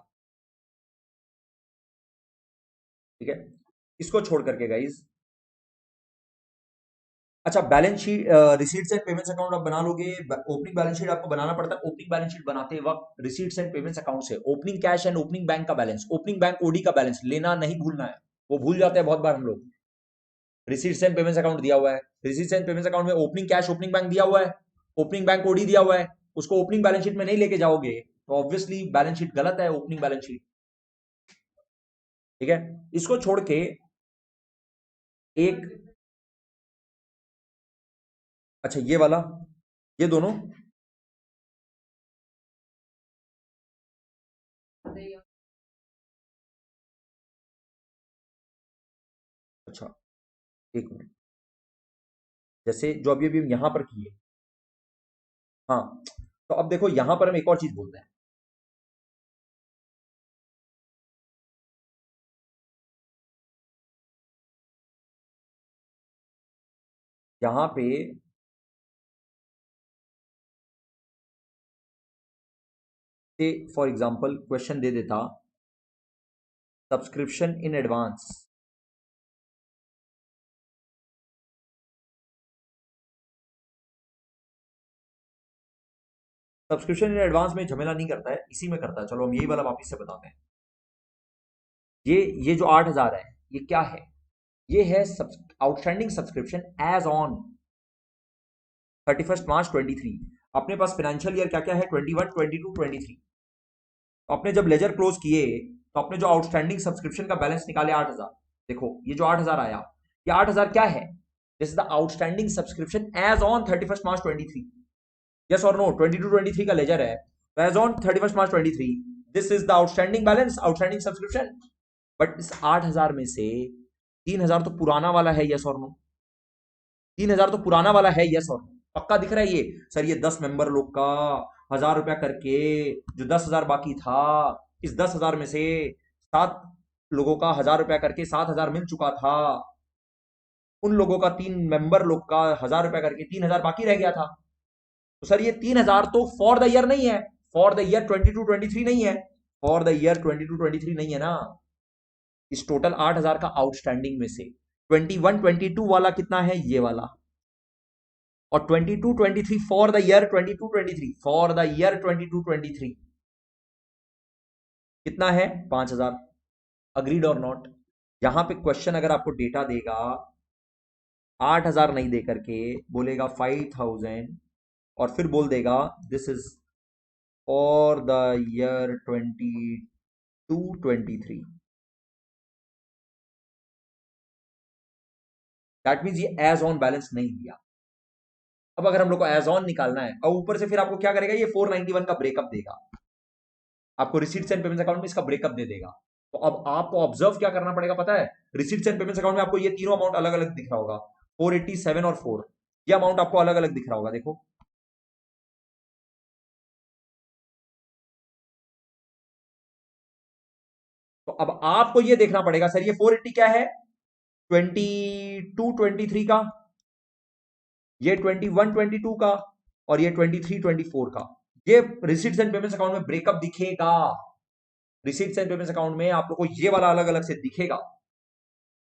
ठीक है, इसको छोड़ करके गाइज, अच्छा balance sheet, receipts and payments account आप बना लोगे। ओपनिंग बैलेंस शीट आपको बनाना पड़ता है। ओपनिंग बैलेंस शीट बनाते वक्त रिसीट्स एंड पेमेंट्स अकाउंट से opening cash and opening bank का बैलेंस, ओपनिंग बैंक ओडी का बैलेंस लेना नहीं भूलना है। वो भूल जाते हैं बहुत बार हम लोग। रिसीट्स एंड पेमेंट्स अकाउंट दिया हुआ है, रिसीट्स एंड पेमेंट्स अकाउंट में ओपनिंग कैश ओपनिंग बैंक दिया हुआ है, ओपनिंग बैंक ओडी दिया हुआ है, उसको ओपनिंग बैलेंस शीट में नहीं लेके जाओगे तो ऑब्वियसली बैलेंस शीट गलत है, ओपनिंग बैलेंस शीट। ठीक है, इसको छोड़ के एक, अच्छा ये वाला, ये दोनों, अच्छा एक मिनट, जैसे जो अभी अभी हम यहां पर किए, हाँ, तो अब देखो यहां पर हम एक और चीज बोलते हैं। यहां पे से फॉर एग्जांपल क्वेश्चन दे देता subscription in advance, subscription in advance में झमेला नहीं करता है, इसी में करता है। चलो हम यही वाला वापिस से बताते हैं। ये जो 8000 है ये क्या है? ये है outstanding subscription as on 31 March 23। अपने पास फाइनेंशियल ईयर क्या क्या है, 21, 22, 23। तो अपने जब लेजर क्लोज किए तो अपने जो आउटस्टैंडिंग सब्सक्रिप्शन का बैलेंस निकाले 8000। देखो ये जो 8000 आया, ये 8000 क्या है? This is the outstanding subscription as on 31 March 23। Yes और नो, 22-23 का लेजर है, तो as on 31 March 23 this is the outstanding balance, outstanding subscription. But इस 8000 में से 3000 तो पुराना वाला है, यस और नो? 3000 तो पुराना वाला है, यस और नो? पक्का दिख रहा है ये? सर ये 10 मेंबर लोग का 1000 रुपया करके जो 10,000 बाकी था, इस 10,000 में से 7 लोगों का 1000 रुपया करके 7,000 मिल चुका था, उन लोगों का 3 मेंबर लोग का 1000 रुपया करके 3000 बाकी रह गया था। तो सर ये 3000 तो फॉर द ईयर नहीं है, फॉर द ईयर 22-23 नहीं है, फॉर द ईयर 22-23 नहीं है ना। इस टोटल 8000 का आउटस्टैंडिंग में से 21-22 वाला कितना है, ये वाला, और 22-23 for the year 22-23, for the year 22-23 कितना है, 5000। अग्रीड और नॉट? यहां पे क्वेश्चन अगर आपको डेटा देगा 8000 नहीं दे करके बोलेगा 5000, और फिर बोल देगा this is for the year 22-23, that means ये एज ऑन बैलेंस नहीं दिया। अब अगर हम लोग को एज ऑन निकालना है और ऊपर से फिर आपको क्या करेगा, ये 491 का ब्रेकअप देगा आपको, रिसीट्स एंड पेमेंट्स अकाउंट में इसका ब्रेकअप दे देगा। तो अब आपको ऑब्जर्व क्या करना पड़ेगा पता है? रिसीट्स एंड पेमेंट्स अकाउंट में आपको ये तीनों अमाउंट अलग अलग दिख रहा होगा, 487 और 4, ये अमाउंट आपको अलग अलग दिख रहा होगा, देखो। तो अब आपको ये देखना पड़ेगा सर ये 480 क्या है, 22-23 का, ये 21 22 का और ये 23 24 का, ये रिसीट्स एंड पेमेंट्स अकाउंट में ब्रेकअप दिखेगा। रिसीट्स एंड पेमेंट्स अकाउंट में आप लोग को ये वाला अलग अलग से दिखेगा।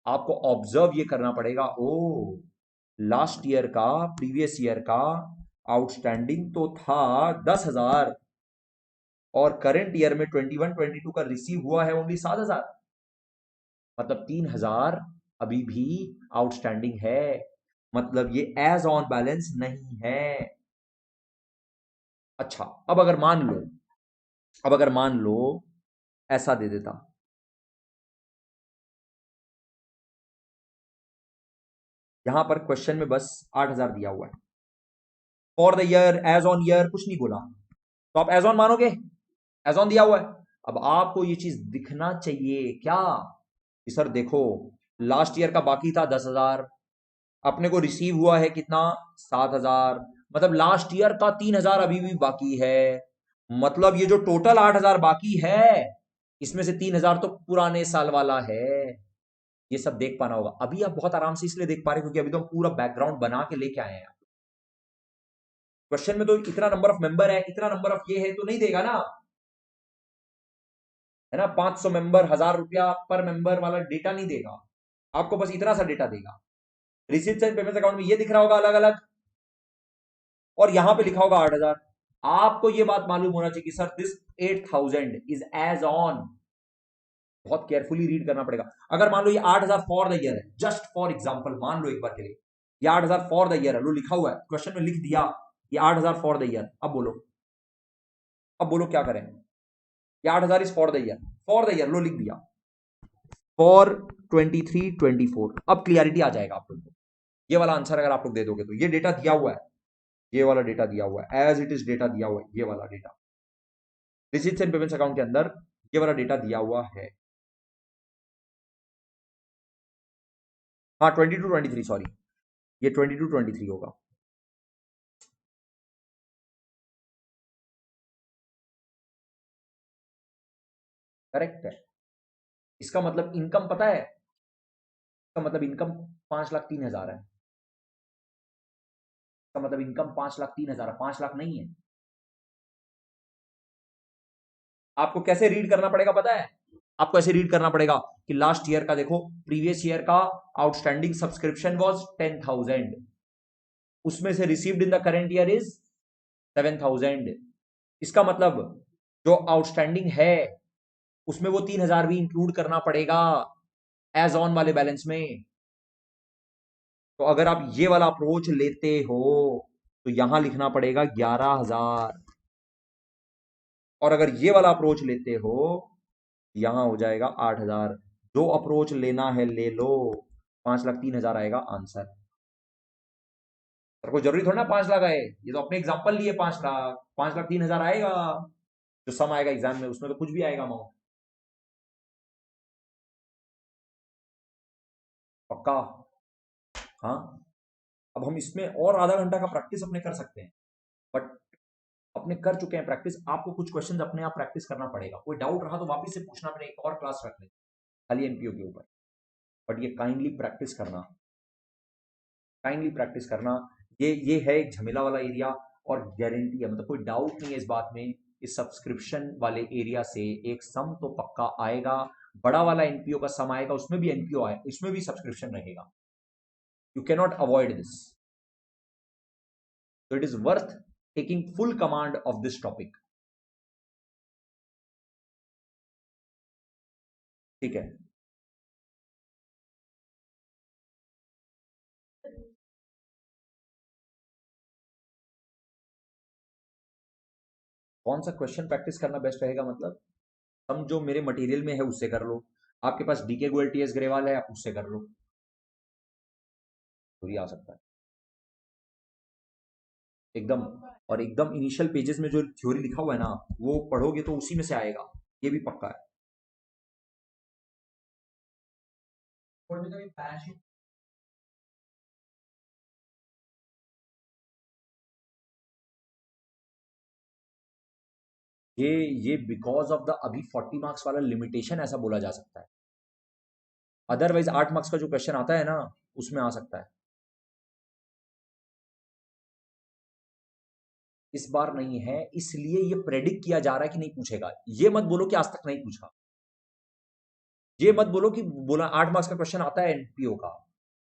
आपको ऑब्जर्व ये करना पड़ेगा, ओ लास्ट ईयर का, प्रीवियस ईयर का आउटस्टैंडिंग तो था 10,000 और करंट ईयर में 21 22 का रिसीव हुआ है ओनली 7,000, मतलब 3,000 अभी भी आउटस्टैंडिंग है, मतलब ये एज ऑन बैलेंस नहीं है। अच्छा, अब अगर मान लो ऐसा दे देता, यहां पर क्वेश्चन में बस 8,000 दिया हुआ है, for the year, as on year कुछ नहीं बोला, तो आप एज ऑन मानोगे? एज ऑन दिया हुआ है। अब आपको ये चीज दिखना चाहिए क्या कि सर देखो, लास्ट ईयर का बाकी था 10,000, अपने को रिसीव हुआ है कितना, 7,000, मतलब लास्ट ईयर का 3,000 अभी भी बाकी है, मतलब ये जो टोटल 8,000 बाकी है, इसमें से 3,000 तो पुराने साल वाला है। ये सब देख पाना होगा। अभी आप बहुत आराम से इसलिए देख पा रहे हैं क्योंकि अभी तो हम पूरा बैकग्राउंड बना के लेके आए हैं। क्वेश्चन में तो इतना नंबर ऑफ मेंबर है, इतना नंबर ऑफ ये है तो नहीं देगा ना, है ना, 500 मेंबर, 1,000 रुपया पर मेंबर वाला डेटा नहीं देगा, आपको बस इतना सा डेटा देगा। रिसीट्स एंड पेमेंट्स अकाउंट में ये दिख रहा होगा अलग अलग, और यहां पे लिखा होगा 8,000। आपको ये बात मालूम होना चाहिए कि sir this 8,000 is as on, बहुत केयरफुली रीड करना पड़ेगा। अगर मान लो ये 8,000 फॉर द ईयर है, जस्ट फॉर एग्जांपल मान लो एक बार के लिए, ये 8,000 फॉर द ईयर है, लो लिखा हुआ है क्वेश्चन में, लिख दिया ये 8,000 फॉर द ईयर। अब बोलो क्या करें, ये 8,000 is for the year, for the year लो लिख दिया, फॉर 23 24। अब क्लियरिटी आ जाएगा आप लोग को, ये वाला आंसर अगर आप लोग दे दोगे तो, ये डेटा दिया हुआ है, ये वाला डेटा दिया हुआ है, एज इट इज डेटा दिया हुआ है, ये वाला data receipts and payments account के अंदर ये वाला डेटा दिया हुआ है। हाँ 22 23, सॉरी, ये 22 23 होगा। करेक्ट है। इसका मतलब इनकम पता है, इसका मतलब इनकम 5,03,000 है, इसका मतलब इनकम 5,03,000 है, 5 लाख नहीं है। आपको कैसे रीड करना पड़ेगा पता है, आपको ऐसे रीड करना पड़ेगा कि लास्ट ईयर का देखो, प्रीवियस ईयर का आउटस्टैंडिंग सब्सक्रिप्शन वाज 10,000, उसमें से received in the current year is 7,000। इसका मतलब जो आउटस्टैंडिंग है उसमें वो 3,000 भी इंक्लूड करना पड़ेगा एज ऑन वाले बैलेंस में। तो अगर आप ये वाला अप्रोच लेते हो तो यहां लिखना पड़ेगा 11,000, और अगर ये वाला अप्रोच लेते हो यहां हो जाएगा 8,000। जो अप्रोच लेना है ले लो, 5,03,000 आएगा आंसर। सर को जरूरी थोड़ा ना 5 लाख आए, ये तो अपने एग्जांपल लिए 5 लाख, 5,03,000 आएगा, जो सम आएगा एग्जाम में उसमें तो कुछ भी आएगा अमाउंट। पक्का? हाँ। अब हम इसमें और आधा घंटा का प्रैक्टिस अपने कर सकते हैं, बट अपने कर चुके हैं प्रैक्टिस, आपको कुछ क्वेश्चंस अपने आप प्रैक्टिस करना पड़ेगा, कोई डाउट रहा तो वापस से पूछना, अपने एक और क्लास रख लें खाली एमपीओ के ऊपर, बट ये काइंडली प्रैक्टिस करना, काइंडली प्रैक्टिस करना। ये है एक झमेला वाला एरिया, और गारंटी है, मतलब कोई डाउट नहीं है इस बात में, इस सब्सक्रिप्शन वाले एरिया से एक सम तो पक्का आएगा, बड़ा वाला एनपीओ का सम आएगा, उसमें भी एनपीओ आए, इसमें भी सब्सक्रिप्शन रहेगा, you cannot avoid this, so it is worth taking full command of this topic। ठीक है, कौन सा क्वेश्चन प्रैक्टिस करना बेस्ट रहेगा, मतलब हम जो मेरे मटेरियल में है उससे कर लो, आपके पास डीके गोयल टीएस ग्रेवाल है आप उससे कर लो, तो ही आ सकता है एकदम। और एकदम इनिशियल पेजेस में जो थ्योरी लिखा हुआ है ना, वो पढ़ोगे तो उसी में से आएगा, ये भी पक्का है। ये ये बिकॉज ऑफ द अभी 40 मार्क्स वाला लिमिटेशन ऐसा बोला जा सकता है, अदरवाइज 8 मार्क्स का जो क्वेश्चन आता है ना उसमें आ सकता है। इस बार नहीं है, इसलिए ये प्रेडिक्ट किया जा रहा है कि नहीं पूछेगा। ये मत बोलो कि आज तक नहीं पूछा, ये मत बोलो कि बोला 8 मार्क्स का क्वेश्चन आता है एनपीओ का,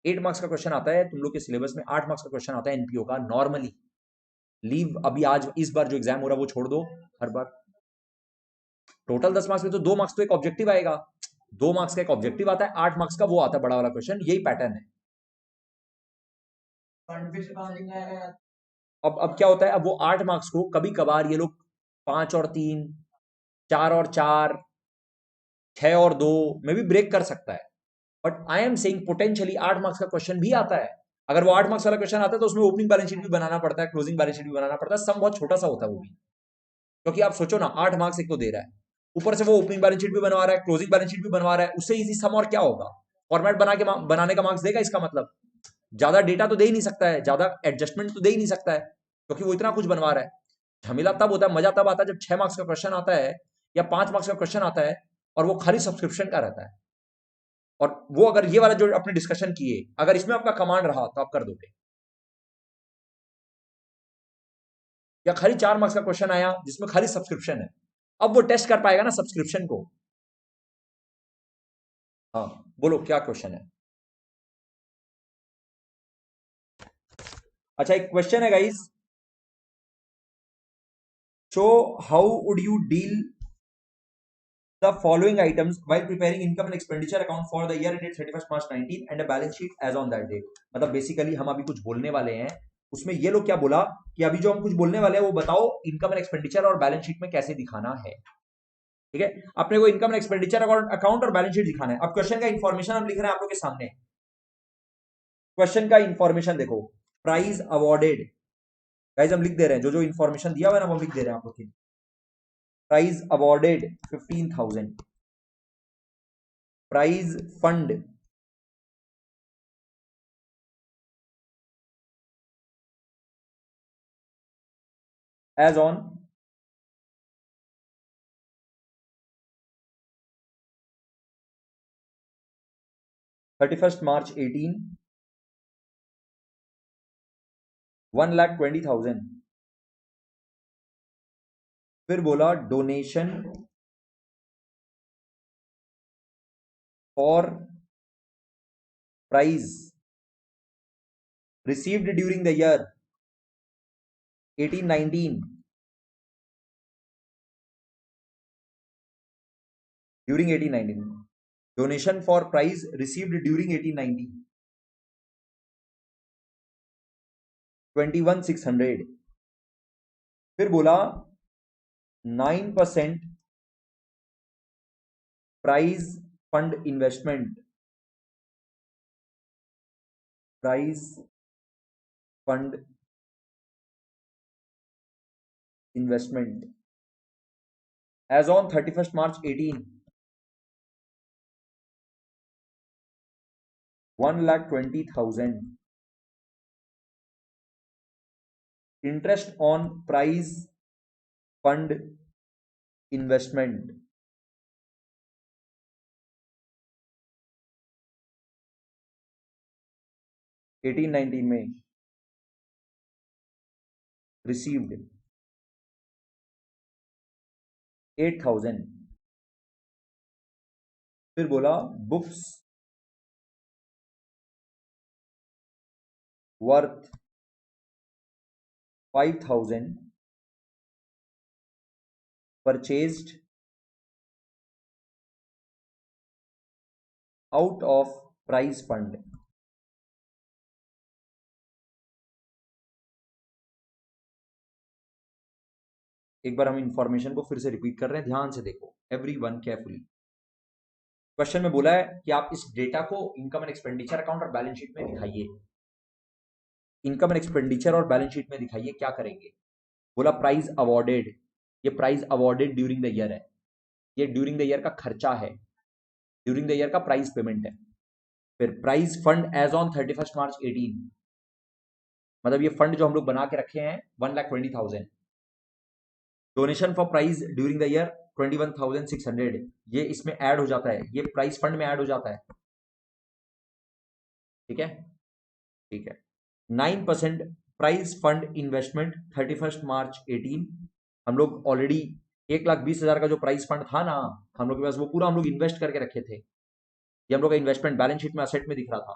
8 मार्क्स का क्वेश्चन आता है तुम लोग के सिलेबस में, 8 मार्क्स का क्वेश्चन आता है एनपीओ का नॉर्मली। लीव अभी आज इस बार जो एग्जाम हो रहा है वो छोड़ दो, हर बार टोटल 10 मार्क्स में तो 2 मार्क्स तो एक ऑब्जेक्टिव आएगा, 2 मार्क्स का एक ऑब्जेक्टिव आता है, 8 मार्क्स का वो आता है बड़ा वाला क्वेश्चन, यही पैटर्न है। अब क्या होता है, अब वो 8 मार्क्स को कभी कभार ये लोग 5 और 3, 4 और 4, 6 और 2 में भी ब्रेक कर सकता है। But I am saying potentially 8 marks का क्वेश्चन भी आता है। अगर वो 8 मार्क्स वाला क्वेश्चन आता है तो उसमें ओपनिंग बैलेंस शीट भी बनाना पड़ता है, क्लोजिंग बैलेंस शीट भी बनाना पड़ता है, सम बहुत छोटा सा होता है वो भी। क्योंकि आप सोचो ना, 8 मार्क्स एक तो दे रहा है, ऊपर से वो ओपनिंग बैलेंस शीट भी बनवा रहा है, क्लोजिंग बैलेंस शीट भी बनवा रहा है, उससे इजी सम और क्या होगा, फॉर्मेट बनाने का मार्क्स देगा। इसका मतलब ज्यादा डेटा तो दे ही नहीं सकता है, ज्यादा एडजस्टमेंट तो दे ही नहीं सकता है, क्योंकि वो इतना कुछ बनवा रहा है। झमेला तब होता है, मजा तब आता है जब 6 मार्क्स का क्वेश्चन आता है या 5 मार्क्स का क्वेश्चन आता है और वो खाली सब्सक्रिप्शन का रहता है। और वो अगर ये वाला जो अपने डिस्कशन किए, अगर इसमें आपका कमांड रहा तो आप कर दोगे। या खाली 4 मार्क्स का क्वेश्चन आया जिसमें खाली सब्सक्रिप्शन है, अब वो टेस्ट कर पाएगा ना सब्सक्रिप्शन को। हाँ बोलो क्या क्वेश्चन है। अच्छा एक क्वेश्चन है guys, so how would you deal the following items while preparing income and expenditure account for the year ended 31st March 19 and a balance sheet as on that date। मतलब बेसिकली हम अभी कुछ बोलने वाले हैं, उसमें ये लोग क्या बोला कि अभी जो हम कुछ बोलने वाले हैं वो बताओ इनकम एंड एक्सपेंडिचर और बैलेंस शीट में कैसे दिखाना है। ठीक है, अपने को इनकम एंड एक्सपेंडिचर अकाउंट और बैलेंस शीट दिखाना है। अब क्वेश्चन का इंफॉर्मेशन हम लिख रहे हैं आप लोग के सामने। क्वेश्चन का इंफॉर्मेशन देखो, प्राइज अवॉर्डेड, गाइस हम लिख दे रहे हैं, जो जो इंफॉर्मेशन दिया हुआ है ना वो लिख दे रहे हैं आप लोग। Prize awarded 15,000, prize fund as on 31st March 18 1,20,000। फिर बोला donation for prize received during the year 18-19, during 18-19, donation for prize received during 18-19 21,600। फिर बोला 9% prize fund investment, prize fund investment as on 31st March 18 1,20,000। Interest on prize fund investment 18-19 में रिसीव्ड 8,000। फिर बोला books worth 5,000 purchased out of prize fund. एक बार हम इंफॉर्मेशन को फिर से रिपीट कर रहे हैं, ध्यान से देखो एवरीवन केयरफुली। क्वेश्चन में बोला है कि आप इस डेटा को इनकम एंड एक्सपेंडिचर अकाउंट और बैलेंस शीट में दिखाइए। इनकम एंड एक्सपेंडिचर और बैलेंस शीट में दिखाइए, क्या करेंगे। बोला प्राइज अवॉर्डेड, ये prize awarded during the year है, ये ड्यूरिंग द ईयर का खर्चा है, ड्यूरिंग द ईयर का प्राइस पेमेंट है। फिर prize fund as on 31st March 18, मतलब ये फंड जो हम लोग बना के रखे हैं 1,20,000। Donation for prize during the year 21,600, ये इसमें ऐड हो जाता है, ये प्राइस फंड में ऐड हो जाता है। ठीक है, ठीक है। 9% प्राइज फंड इन्वेस्टमेंट 31 मार्च 18। हम लोग ऑलरेडी 1,20,000 का जो प्राइज फंड था ना हम लोग के पास, वो पूरा हम लोग इन्वेस्ट करके रखे थे। ये हम लोग का इन्वेस्टमेंट बैलेंस शीट में असेट में दिख रहा था।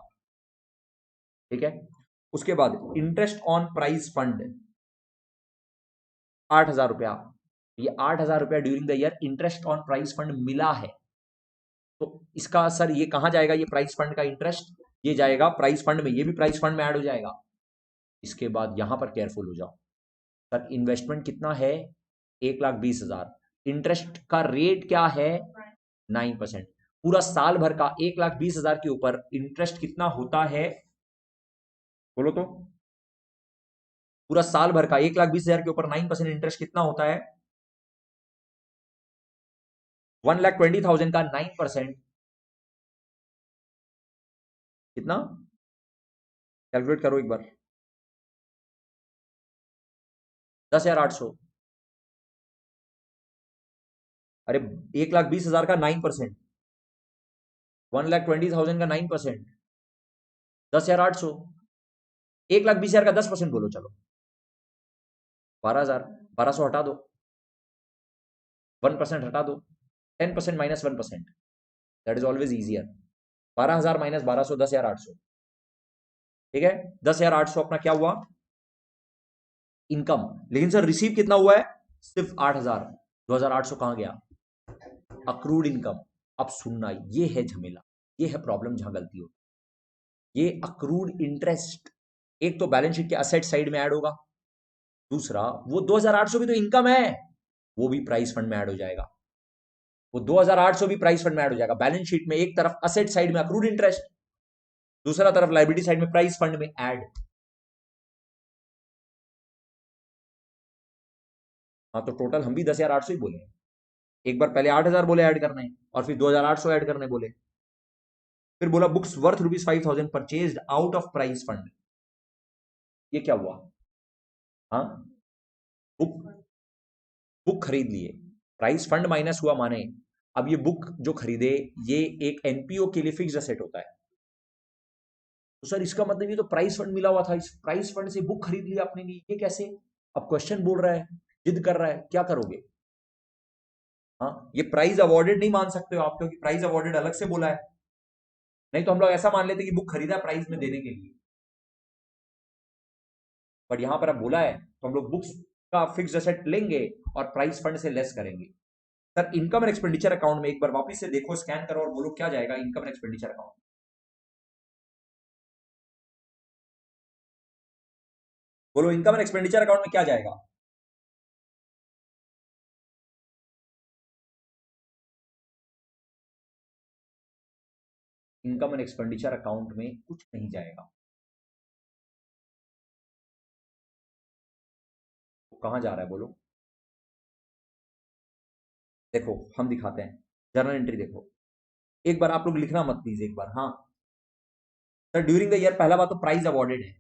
ठीक है, उसके बाद इंटरेस्ट ऑन प्राइज फंड 8,000 रुपया। ये 8,000 रुपया during the year interest on prize fund मिला है। तो इसका सर ये कहां जाएगा? ये प्राइज फंड का इंटरेस्ट ये जाएगा प्राइज फंड में, ये भी प्राइज फंड में ऐड हो जाएगा। इसके बाद यहां पर केयरफुल हो जाओ सर, इन्वेस्टमेंट कितना है? 1,20,000। इंटरेस्ट का रेट क्या है? 9%। पूरा साल भर का 1,20,000 के ऊपर इंटरेस्ट कितना होता है? बोलो तो। पूरा साल भर का 1,20,000 के ऊपर 9% इंटरेस्ट कितना होता है? 1,20,000 का 9% कितना? कैलकुलेट करो एक बार। 10,800। अरे 1,20,000 का 9%, 1,20,000 का 9%, 10,800। 1,20,000 का 10% बोलो चलो, 12,000। 1,200 हटा दो, 1% हटा दो, 10% minus 1%, that is always easier. 12,000 minus 1,200, 10,800। ठीक है, 10,800 अपना क्या हुआ? इनकम। लेकिन सर रिसीव कितना हुआ है? सिर्फ 8,000। 2,800 कहां गया? Accrued income. अब सुनना, ये है झमेला, ये है प्रॉब्लम जहां गलती हो। ये अक्रूड इंटरेस्ट एक तो बैलेंस शीट के असेट साइड में ऐड होगा, दूसरा वो 2,800 भी तो इनकम है, वो भी प्राइस फंड में ऐड हो जाएगा। वो 2,800 भी प्राइस फंड में ऐड हो जाएगा। बैलेंस शीट में एक तरफ असेट साइड में अक्रूड इंटरेस्ट, दूसरा तरफ लायबिलिटी साइड में प्राइस फंड में ऐड। हाँ, तो टोटल हम भी 10,800 ही बोले। एक बार पहले 8,000 बोले ऐड करने, और फिर 2,800 ऐड करने बोले। फिर बोला books worth ₹5,000 purchased out of price fund. ये क्या हुआ? हाँ, बुक बुक खरीद लिए, प्राइस फंड माइनस हुआ माने। अब ये बुक जो खरीदे, ये एक एनपीओ के लिए फिक्स असेट होता है। तो सर इसका मतलब ये तो प्राइस फंड मिला हुआ था, इस प्राइस फंड से बुक खरीद लिया आपने, लिए ये कैसे? अब क्वेश्चन बोल रहा है, जिद कर रहा है, क्या करोगे? हाँ, ये प्राइस अवॉर्डेड नहीं मान सकते हो आप, क्योंकि प्राइस अवॉर्डेड अलग से बोला है। नहीं तो हम लोग ऐसा मान लेते कि बुक खरीदा प्राइस में देने के लिए, बट यहां पर अब बोला है तो हम लोग बुक्स का फिक्स एसेट लेंगे और प्राइस फंड से लेस करेंगे। Sir income and expenditure account में एक बार वापस से देखो, स्कैन करो और बोलो क्या जाएगा इनकम एंड एक्सपेंडिचर अकाउंट। बोलो इनकम एंड एक्सपेंडिचर अकाउंट में क्या जाएगा? इनकम एंड एक्सपेंडिचर अकाउंट में कुछ नहीं जाएगा। तो कहां जा रहा है बोलो? देखो हम दिखाते हैं, जर्नल एंट्री देखो। एक बार आप लोग लिखना मत प्लीज एक बार। हाँ सर, ड्यूरिंग द ईयर पहला बात तो प्राइस अवॉर्डेड है।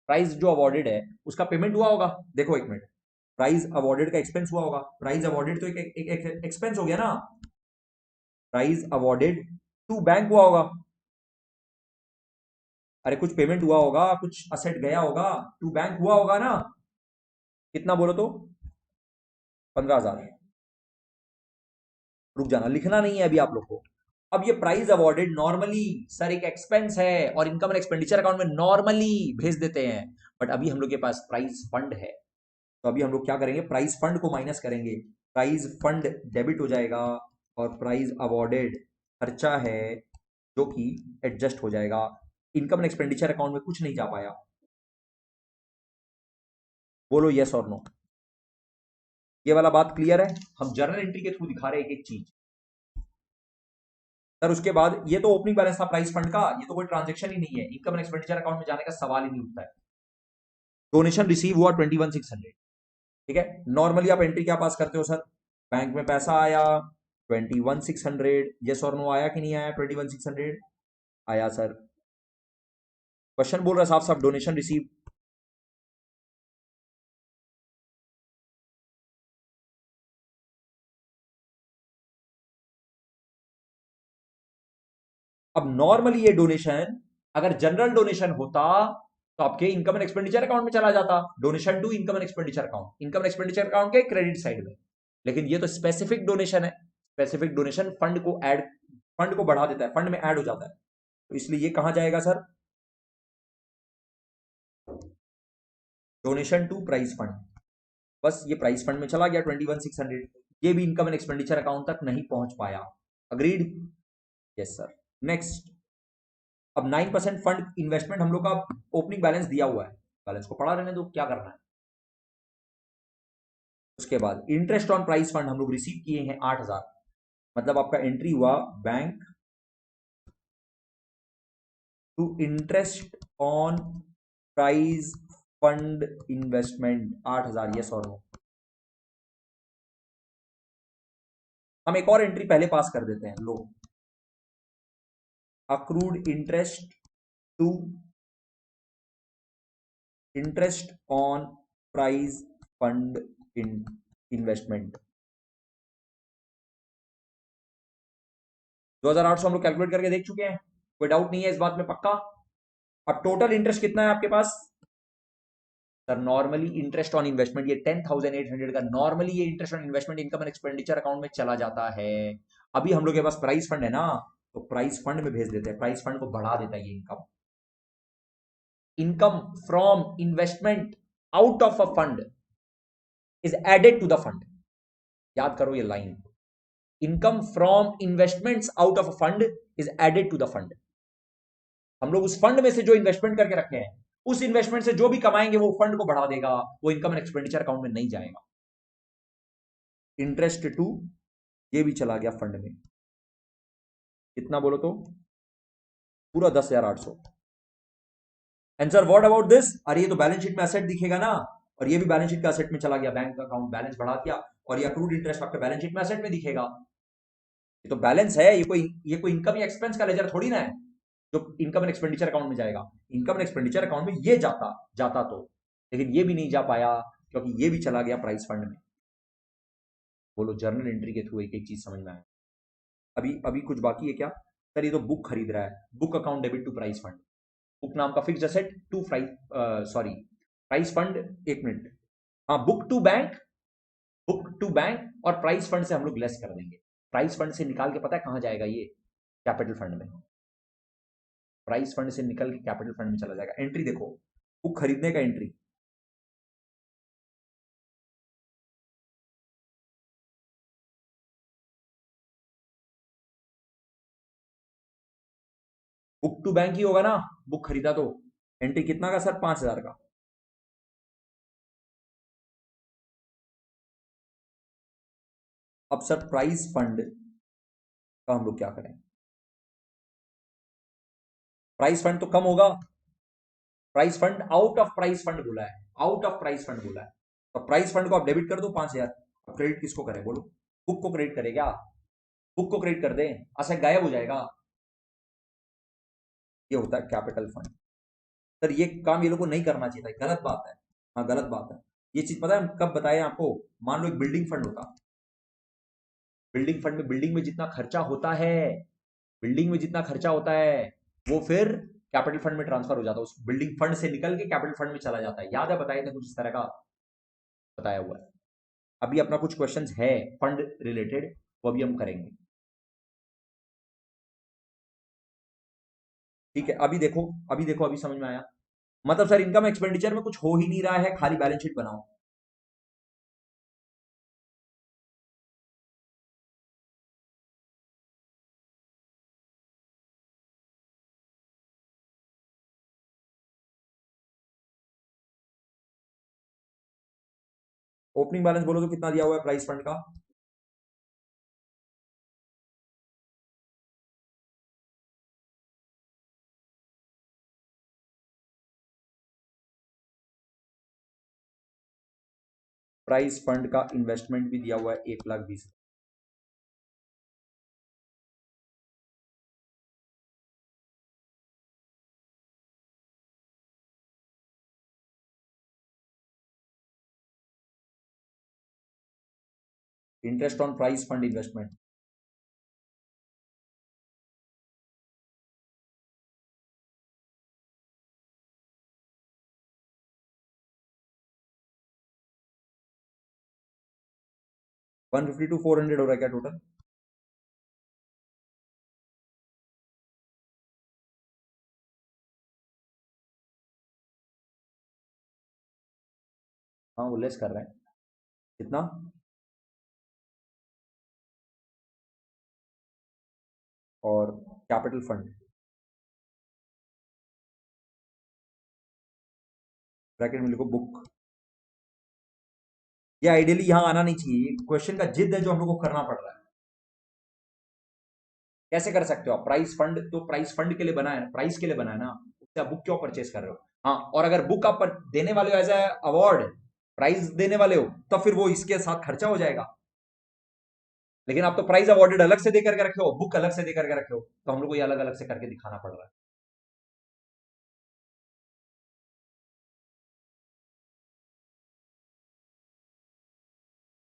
प्राइस जो अवॉर्डेड है उसका पेमेंट हुआ होगा। देखो एक मिनट, प्राइस अवॉर्डेड का एक्सपेंस हुआ होगा। प्राइस अवॉर्डेड तो एक एक्सपेंस हो गया ना। प्राइस अवॉर्डेड टू बैंक हुआ होगा। अरे कुछ पेमेंट हुआ होगा, कुछ असेट गया होगा, टू बैंक हुआ होगा ना। कितना बोलो तो? 15,000। रुक जाना, लिखना नहीं है अभी आप लोग को। अब ये प्राइस अवॉर्डेड नॉर्मली सर एक एक्सपेंस है और इनकम एंड एक्सपेंडिचर अकाउंट में नॉर्मली भेज देते हैं, बट अभी हम लोग के पास प्राइस फंड है। तो अभी हम लोग क्या करेंगे? प्राइस फंड को माइनस करेंगे। प्राइस फंड डेबिट हो जाएगा और प्राइस अवॉर्डेड खर्चा है जो कि एडजस्ट हो जाएगा। इनकम एंड एक्सपेंडिचर अकाउंट में कुछ नहीं जा पाया। बोलो यस और नो। ये वाला बात क्लियर है? हम जर्नल एंट्री के थ्रू दिखा रहे हैं एक एक चीज। सर उसके बाद ये तो ओपनिंग बैलेंस था प्राइस फंड का, ये तो कोई ट्रांजेक्शन ही नहीं है, इनकम एंड एक्सपेंडिचर अकाउंट में जाने का सवाल ही नहीं उठता है। डोनेशन रिसीव हुआ 21,600। ठीक है, नॉर्मली आप एंट्री क्या पास करते हो सर? बैंक में पैसा आया 21,600, यस और नो आया कि नहीं आया? 21,600 आया सर। क्वेश्चन बोल रहा है साफ साफ डोनेशन रिसीव। अब नॉर्मली ये डोनेशन अगर जनरल डोनेशन होता तो आपके इनकम एंड एक्सपेंडिचर अकाउंट में चला जाता, donation to income and expenditure account, income and expenditure account के क्रेडिट साइड में। लेकिन ये तो स्पेसिफिक डोनेशन है, स्पेसिफिक डोनेशन फंड को बढ़ा देता है, फंड में ऐड हो जाता है, तो इसलिए ये कहां जाएगा sir, donation to price fund. बस ये प्राइस फंड में चला गया 21,600, ये भी इनकम एंड एक्सपेंडिचर अकाउंट तक नहीं पहुंच पाया। अग्रीड? Yes sir. नेक्स्ट, अब 9% फंड इन्वेस्टमेंट हम लोग का ओपनिंग बैलेंस दिया हुआ है, बैलेंस को पढ़ा रहने दो, क्या करना है। उसके बाद इंटरेस्ट ऑन प्राइस फंड हम लोग रिसीव किए हैं 8,000, मतलब आपका एंट्री हुआ bank to interest on price fund investment 8,000, yes और नो। हम एक और एंट्री पहले पास कर देते हैं, लो, accrued interest to interest on prize fund investment 2,800 हम लोग कैलकुलेट करके देख चुके हैं, कोई डाउट नहीं है इस बात में, पक्का। अब टोटल इंटरेस्ट कितना है आपके पास sir, normally interest on investment ये 10,800 का नॉर्मली ये interest on investment income and expenditure account में चला जाता है। अभी हम लोग के पास प्राइस फंड है ना, तो प्राइस फंड में भेज देते हैं, प्राइस फंड को बढ़ा देता है ये income. Income from investment out of a fund is added to the fund, याद करो ये line, income from investments out of a fund is added to the fund. हम लोग उस फंड में से जो इन्वेस्टमेंट करके रखे हैं, उस इन्वेस्टमेंट से जो भी कमाएंगे वो फंड को बढ़ा देगा, वो इनकम एंड एक्सपेंडिचर अकाउंट में नहीं जाएगा। इंटरेस्ट टू, ये भी चला गया फंड में, कितना बोलो तो, पूरा 10,800। आंसर व्हाट अबाउट दिस, अरे ये तो बैलेंस शीट में एसेट दिखेगा ना, और ये भी बैलेंस शीट का एसेट में चला गया, बैंक अकाउंट बैलेंस बढ़ा दिया, और ये अक्रूड इंटरेस्ट आपके बैलेंस शीट में एसेट में दिखेगा। ये तो बैलेंस है, ये कोई इनकम या एक्सपेंस का लेजर थोड़ी ना है जो इनकम एंड एक्सपेंडिचर अकाउंट में जाएगा। इनकम एंड एक्सपेंडिचर अकाउंट में ये जाता जाता तो, लेकिन ये भी नहीं जा पाया क्योंकि ये भी चला गया प्राइस फंड में। बोलो जर्नल एंट्री के थ्रू एक एक चीज समझ में आया। अभी अभी कुछ बाकी है क्या सर, ये तो बुक खरीद रहा है, book account debit to price fund, book नाम का fixed asset to sorry price fund, एक मिनट, हाँ, बुक टू बैंक और प्राइस फंड से हम लोग लेस कर देंगे। प्राइस फंड से निकाल के पता है कहां जाएगा ये, कैपिटल फंड में, प्राइस फंड से निकल के कैपिटल फंड में चला जाएगा। एंट्री देखो, बुक खरीदने का एंट्री, बुक टू बैंक ही होगा ना, बुक खरीदा तो एंट्री कितना का सर, 5,000 का। अब सर प्राइस फंड का हम लोग क्या करें, प्राइस फंड तो कम होगा, price fund out of price fund बोला है, आउट ऑफ प्राइस फंड बोला है, तो प्राइस फंड को आप डेबिट कर दो 5,000। अब क्रेडिट किसको करें बोलो, बुक को क्रेडिट करें क्या, बुक को क्रेडिट कर दें, ऐसा गायब हो जाएगा। ये होता है कैपिटल फंड। सर ये काम ये लोग को नहीं करना चाहिए था, गलत बात है, हाँ गलत बात है। ये चीज पता है हम कब बताए आपको, मान लो एक बिल्डिंग फंड होता, बिल्डिंग फंड में बिल्डिंग में जितना खर्चा होता है, बिल्डिंग में जितना खर्चा होता है वो फिर कैपिटल फंड में ट्रांसफर हो जाता है, उस बिल्डिंग फंड से निकल के कैपिटल फंड में चला जाता है, याद है बताए थे कुछ इस तरह का बताया हुआ है। अभी अपना कुछ क्वेश्चंस है फंड रिलेटेड, वो अभी हम करेंगे, ठीक है। अभी देखो अभी समझ में आया, मतलब सर इनकम एक्सपेंडिचर में कुछ हो ही नहीं रहा है, खाली बैलेंस शीट बनाओ। ओपनिंग बैलेंस बोलो तो कितना दिया हुआ है प्राइस फंड का, प्राइस फंड का इन्वेस्टमेंट भी दिया हुआ है 1,20,000। Interest on price fund investment, 150 to 400 हो रहा है क्या टोटल? हाँ वो लेस कर रहे हैं। कितना? और कैपिटल फंड ब्रैकेट में लिखो बुक। ये आइडियली यहां आना नहीं चाहिए, क्वेश्चन का जिद है जो हम लोग को करना पड़ रहा है। कैसे कर सकते हो आप? प्राइस फंड तो प्राइस फंड के लिए बना है, प्राइस के लिए बना है ना, उससे आप बुक क्यों परचेज कर रहे हो? हाँ, और अगर बुक आप देने वाले हो एज ए अवार्ड, प्राइज देने वाले हो, तब फिर वो इसके साथ खर्चा हो जाएगा। लेकिन आप तो प्राइज अवार्डेड अलग से देकर के रखे हो, बुक अलग से देकर के रखे हो, तो हम लोग को ये अलग अलग से करके दिखाना पड़ रहा है।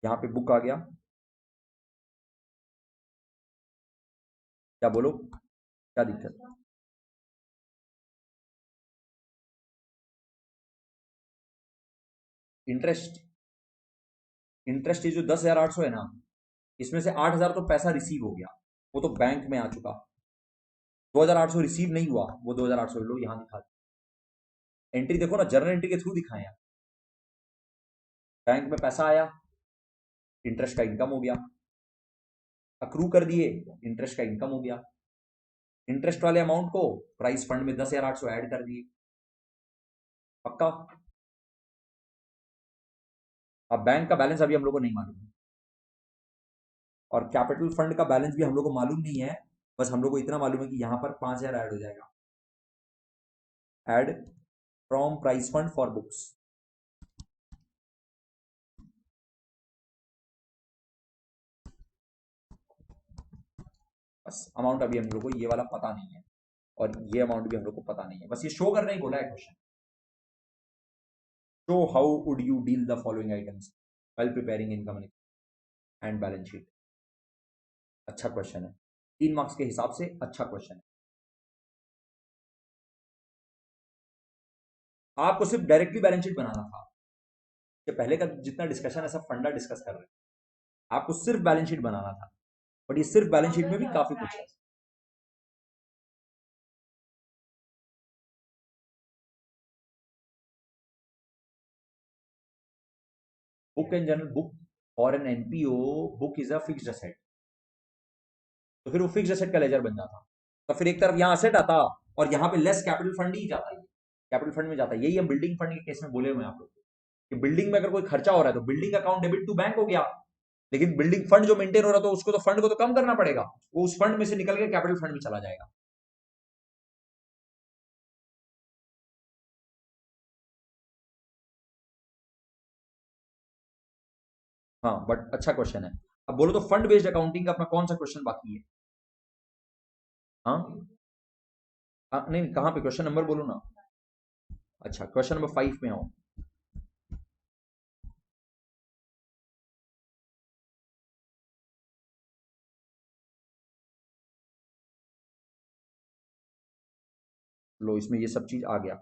यहाँ पे बुक आ गया। क्या बोलो, क्या दिक्कत? इंटरेस्ट, इंटरेस्ट ये जो 10,800 है ना, इसमें से 8,000 तो पैसा रिसीव हो गया, वो तो बैंक में आ चुका। 2,800 रिसीव नहीं हुआ, वो 2,800 लो यहाँ दिखा। एंट्री देखो ना, जर्नल एंट्री के थ्रू दिखाए हैं। बैंक में पैसा आया, इंटरेस्ट का इनकम हो गया, अक्रू कर दिए, इंटरेस्ट का इनकम हो गया। इंटरेस्ट वाले अमाउंट को प्राइस फंड में 10,800 ऐड कर दिए। पक्का? अब बैंक का बैलेंस अभी हम लोग को नहीं मालूम है, और कैपिटल फंड का बैलेंस भी हम लोग को मालूम नहीं है। बस हम लोग को इतना मालूम है कि यहां पर 5,000 ऐड हो जाएगा। Add from price fund for books. बस अमाउंट अभी हम लोग को ये वाला पता नहीं है, और ये अमाउंट भी हम लोग को पता नहीं है, बस ये शो करना ही बोला है question. Show how would you deal the following items while preparing income and balance sheet. अच्छा क्वेश्चन है, 3 मार्क्स के हिसाब से अच्छा क्वेश्चन है। आपको सिर्फ डायरेक्टली बैलेंस शीट बनाना था, कि पहले का जितना डिस्कशन है सब फंडा डिस्कस कर रहे हैं, आपको सिर्फ बैलेंस शीट बनाना था। बट ये सिर्फ बैलेंस शीट में भी काफी कुछ है। बुक इन जनरल, बुक और an NPO, book is a fixed asset, तो फिर वो फिक्स्ड असेट का लेजर बन जाता। तो फिर एक तरफ यहाँ असेट आता, और यहाँ पे लेस कैपिटल फंड ही जाता है, कैपिटल फंड में जाता है। यही हम बिल्डिंग फंड के केस में बोले हुए हैं आप लोग कि बिल्डिंग में अगर कोई खर्चा हो रहा है तो building account debit to bank हो गया, लेकिन बिल्डिंग फंड जो मेंटेन हो रहा है तो उसको तो फंड को तो कम करना पड़ेगा, वो उस फंड में से निकल के कैपिटल फंड में चला जाएगा। हाँ बट अच्छा क्वेश्चन है। अब बोलो तो फंड बेस्ड अकाउंटिंग का अपना कौन सा क्वेश्चन बाकी है? हाँ, नहीं कहाँ पे, क्वेश्चन नंबर बोलो ना। अच्छा, क्वेश्चन नंबर 5 में आओ। लो इसमें ये सब चीज आ गया।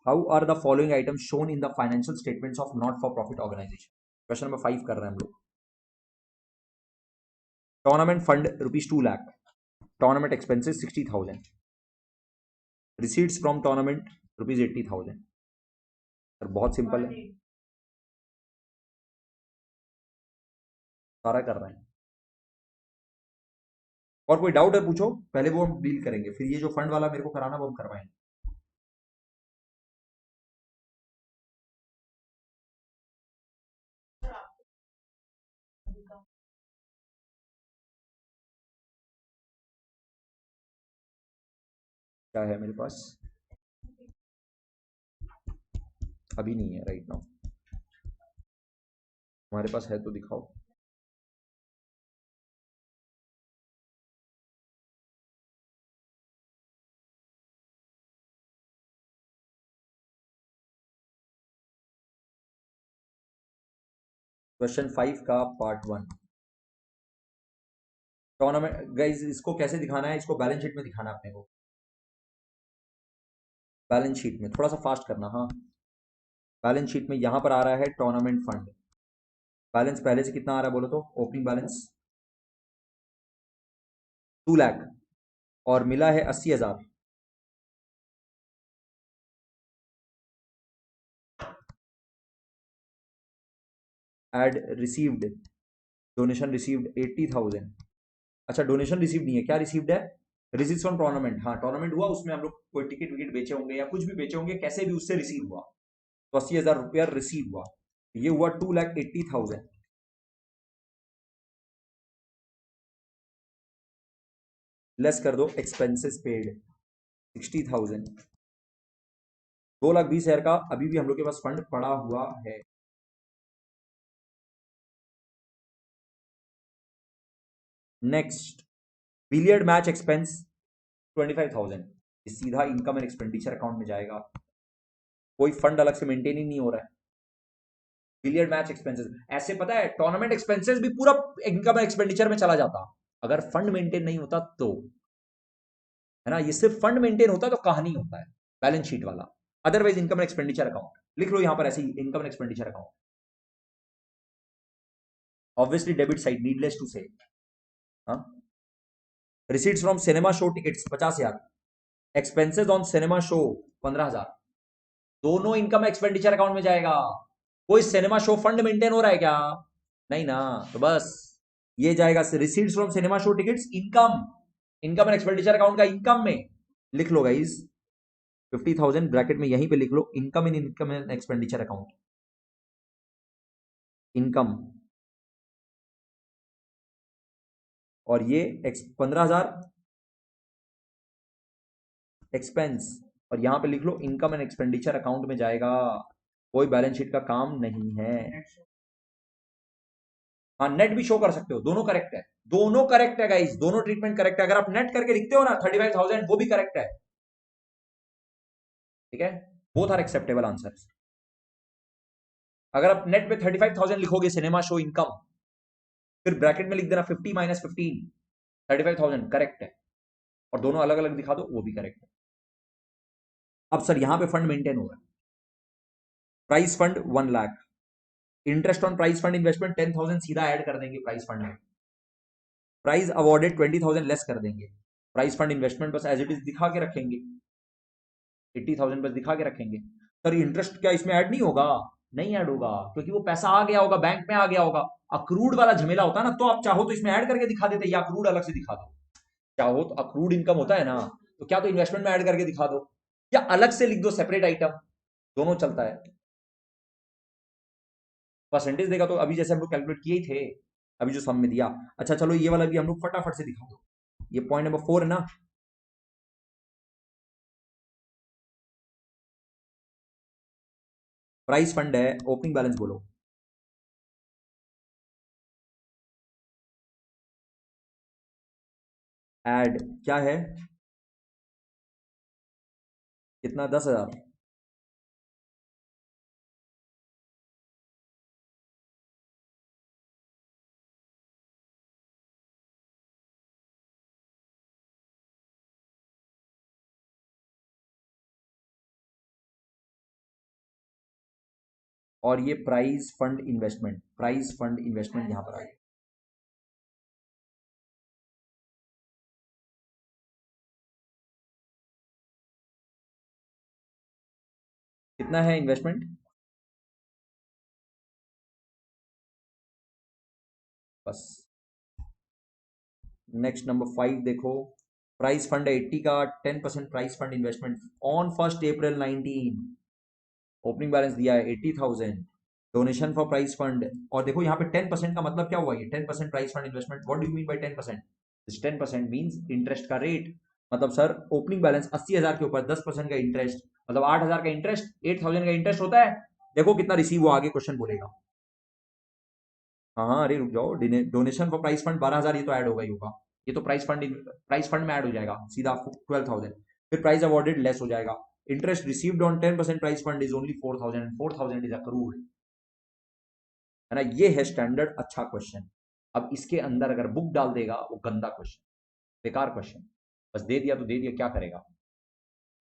How are the following item shown in the financial statements of not for profit organisation. Question number 5 कर रहे हैं हम लोग। Tournament fund ₹2 lakh, tournament expenses 60,000, receipts from tournament ₹80,000। Sir बहुत सिंपल है, सारा कर रहे हैं। और कोई डाउट है पूछो, पहले वो हम डील करेंगे, फिर ये जो फंड वाला मेरे को कराना वो हम करवाएंगे। क्या है मेरे पास? अभी नहीं है राइट नाउ। हमारे पास है तो दिखाओ। क्वेश्चन 5 का पार्ट 1। टूर्नामेंट गाइज इसको कैसे दिखाना है, इसको बैलेंस शीट में दिखाना है अपने को। बैलेंस शीट में थोड़ा सा फास्ट करना, हाँ। बैलेंस शीट में यहां पर आ रहा है टूर्नामेंट फंड। बैलेंस पहले से कितना आ रहा है बोलो तो, ओपनिंग बैलेंस 2 लाख और मिला है 80,000। Add received, donation received 80,000। अच्छा डोनेशन रिसीव नहीं है, क्या रिसीव्ड है? Receive from tournament. हाँ टूर्नामेंट हुआ, उसमें हम लोग कोई टिकट विकेट बेचे होंगे या कुछ भी बेचे होंगे, कैसे भी उससे रिसीव हुआ, तो 80,000 रुपया रिसीव हुआ। ये हुआ 2,80,000। लेस कर दो एक्सपेंसेस पेड 60,000। 2,20,000 का अभी भी हम लोग के पास फंड पड़ा हुआ है। Next, billiard match expense 25,000। सीधा इनकम एंड एक्सपेंडिचर अकाउंट में जाएगा, कोई फंड अलग से मेंटेन ही नहीं हो रहा है। बिलियर्ड मैच एक्सपेंसेस ऐसे, पता है टूर्नामेंट एक्सपेंसेस भी पूरा इनकम एंड एक्सपेंडिचर में चला जाता अगर फंड मेंटेन नहीं होता तो, है ना। ये सिर्फ फंड मेंटेन होता है तो कहानी होता है बैलेंस शीट वाला, otherwise income and expenditure account लिख लो यहां पर ऐसे ही, income and expenditure account. Obviously debit side, needless to say. हाँ, receipts from cinema show tickets 50,000, expenses on cinema show 15,000। दोनों इनकम एक्सपेंडिचर अकाउंट में जाएगा। कोई सिनेमा शो फंड मेंटेन हो रहा है क्या? नहीं ना, तो बस ये जाएगा receipts from cinema show tickets income, income and expenditure account का इनकम में लिख लो गाइस 50,000 ब्रैकेट में यहीं पे लिख लो, income in income and expenditure account, income. और ये 15,000 एक्सपेंस, और यहां पे लिख लो इनकम एंड एक्सपेंडिचर अकाउंट में जाएगा, कोई बैलेंस शीट का काम नहीं है। हाँ नेट भी शो कर सकते हो, दोनों करेक्ट है, दोनों करेक्ट है गाइस, दोनों ट्रीटमेंट करेक्ट है। अगर आप नेट करके लिखते हो ना 35,000 वो भी करेक्ट है, ठीक है, बोथ आर एक्सेप्टेबल आंसर्स। अगर आप नेट पे 35,000 लिखोगे सिनेमा शो इनकम, फिर ब्रैकेट में लिख देना 50 माइनस 15, 35,000 करेक्ट है, और दोनों अलग अलग दिखा दो वो भी करेक्ट है। अब सर यहां पे फंड मेंटेन हो रहा है, price fund 1 lakh, interest on price fund investment 10,000 सीधा ऐड कर देंगे प्राइस फंड में, प्राइस अवॉर्डेड 20,000 लेस कर देंगे, प्राइस फंड इन्वेस्टमेंट बस एज इट इज दिखा के रखेंगे, 80,000 बस दिखा के रखेंगे। सर इंटरेस्ट क्या इसमें ऐड नहीं होगा? नहीं ऐड होगा, क्योंकि वो पैसा आ गया होगा, बैंक में आ गया होगा। अक्रूड वाला झमेला होता ना, तो आप चाहो तो इसमें ऐड करके दिखा देते, या अक्रूड अलग से दिखा दो। चाहो तो अक्रूड इनकम होता है ना, तो क्या तो इन्वेस्टमेंट में ऐड करके दिखा दो, या अलग से लिख दो सेपरेट आइटम, दोनों चलता है। परसेंटेज देगा तो अभी जैसे हम लोग कैलकुलेट किए ही थे, अभी जो सम में दिया। अच्छा चलो ये वाला भी हम लोग फटाफट से दिखा दो, ये पॉइंट नंबर 4 है ना। प्राइस फंड है, ओपनिंग बैलेंस बोलो। ऐड क्या है, कितना? 10,000। और ये price fund investment, price fund investment यहां पर आ गया। कितना है इन्वेस्टमेंट? बस। नेक्स्ट नंबर 5 देखो, प्राइस फंड है 80 का, 10% price fund investment on 1 April 19, opening balance दिया है 80,000, डोनेशन फॉर प्राइस फंड। और देखो यहाँ पे 10% का मतलब क्या हुआ, ये 10% price fund investment, what do you mean by 10%? This 10% means interest का रेट। मतलब सर ओपनिंग बैलेंस 80,000 के ऊपर 10% का इंटरेस्ट, मतलब 8,000 का इंटरेस्ट, 8,000 का इंटरेस्ट होता है। देखो कितना रिसीव हुआ, आगे क्वेश्चन बोलेगा। हाँ हाँ, अरे रुक जाओ, डोनेशन फॉर प्राइस फंड 12,000, ये तो ऐड होगा ही होगा, ये तो प्राइस फंड में ऐड हो जाएगा सीधा 12,000। फिर प्राइस अवॉर्डेड लेस हो जाएगा, interest received on 10% price fund is only 4,000, 4,000 is accrued, है ना। ये है स्टैंडर्ड अच्छा क्वेश्चन। अब इसके अंदर अगर बुक डाल देगा वो गंदा क्वेश्चन, बेकार क्वेश्चन, बस दे दिया तो दे दिया, क्या करेगा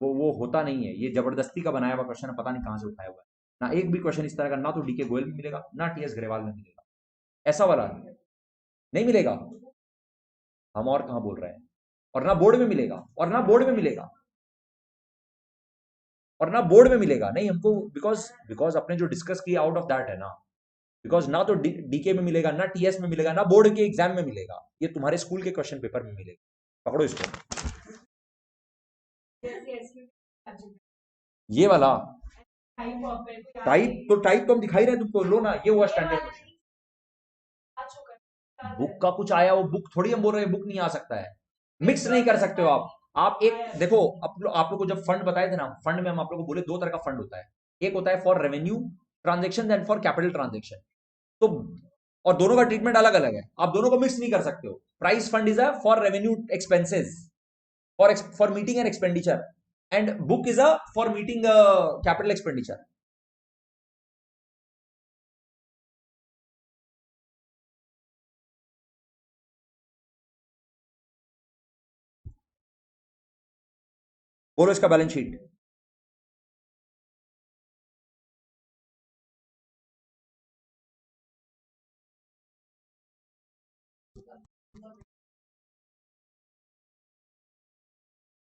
वो होता नहीं है, ये जबरदस्ती का बनाया हुआ क्वेश्चन है, पता नहीं कहां से उठाया हुआ है। ना एक भी क्वेश्चन इस तरह का, ना तो डीके गोयल में मिलेगा ना टीएस ग्रेवाल में मिलेगा, ऐसा वाला नहीं मिलेगा। हम और कहां बोल रहे हैं। और ना बोर्ड में मिलेगा, और ना बोर्ड में मिलेगा, और ना बोर्ड में मिलेगा, नहीं हमको, बिकॉज बिकॉज अपने जो डिस्कस किया आउट ऑफ दैट है ना। बिकॉज ना तो डीके में मिलेगा, ना टीएस में मिलेगा, ना बोर्ड के एग्जाम में मिलेगा, ये तुम्हारे स्कूल के क्वेश्चन पेपर में मिलेगा। पकड़ो इसको, ये वाला टाइप, तो टाइप तो हम दिखाई रहे तुमको, लो ना, ये हुआ स्टैंडर्ड क्वेश्चन। बुक का कुछ आया, वो बुक थोड़ी हम बोल रहे हैं बुक नहीं आ सकता है। मिक्स नहीं कर सकते हो आप एक देखो, आप लोग को जब फंड बताए थे ना, फंड में हम आप लोग को बोले दो तरह का फंड होता है। एक होता है for revenue transaction and for capital transaction. तो और दोनों का ट्रीटमेंट अलग अलग है, आप दोनों को मिक्स नहीं कर सकते हो। Price fund is a for revenue expenses, for meeting and expenditure, and book is a for meeting capital expenditure. बोलो इसका बैलेंस शीट।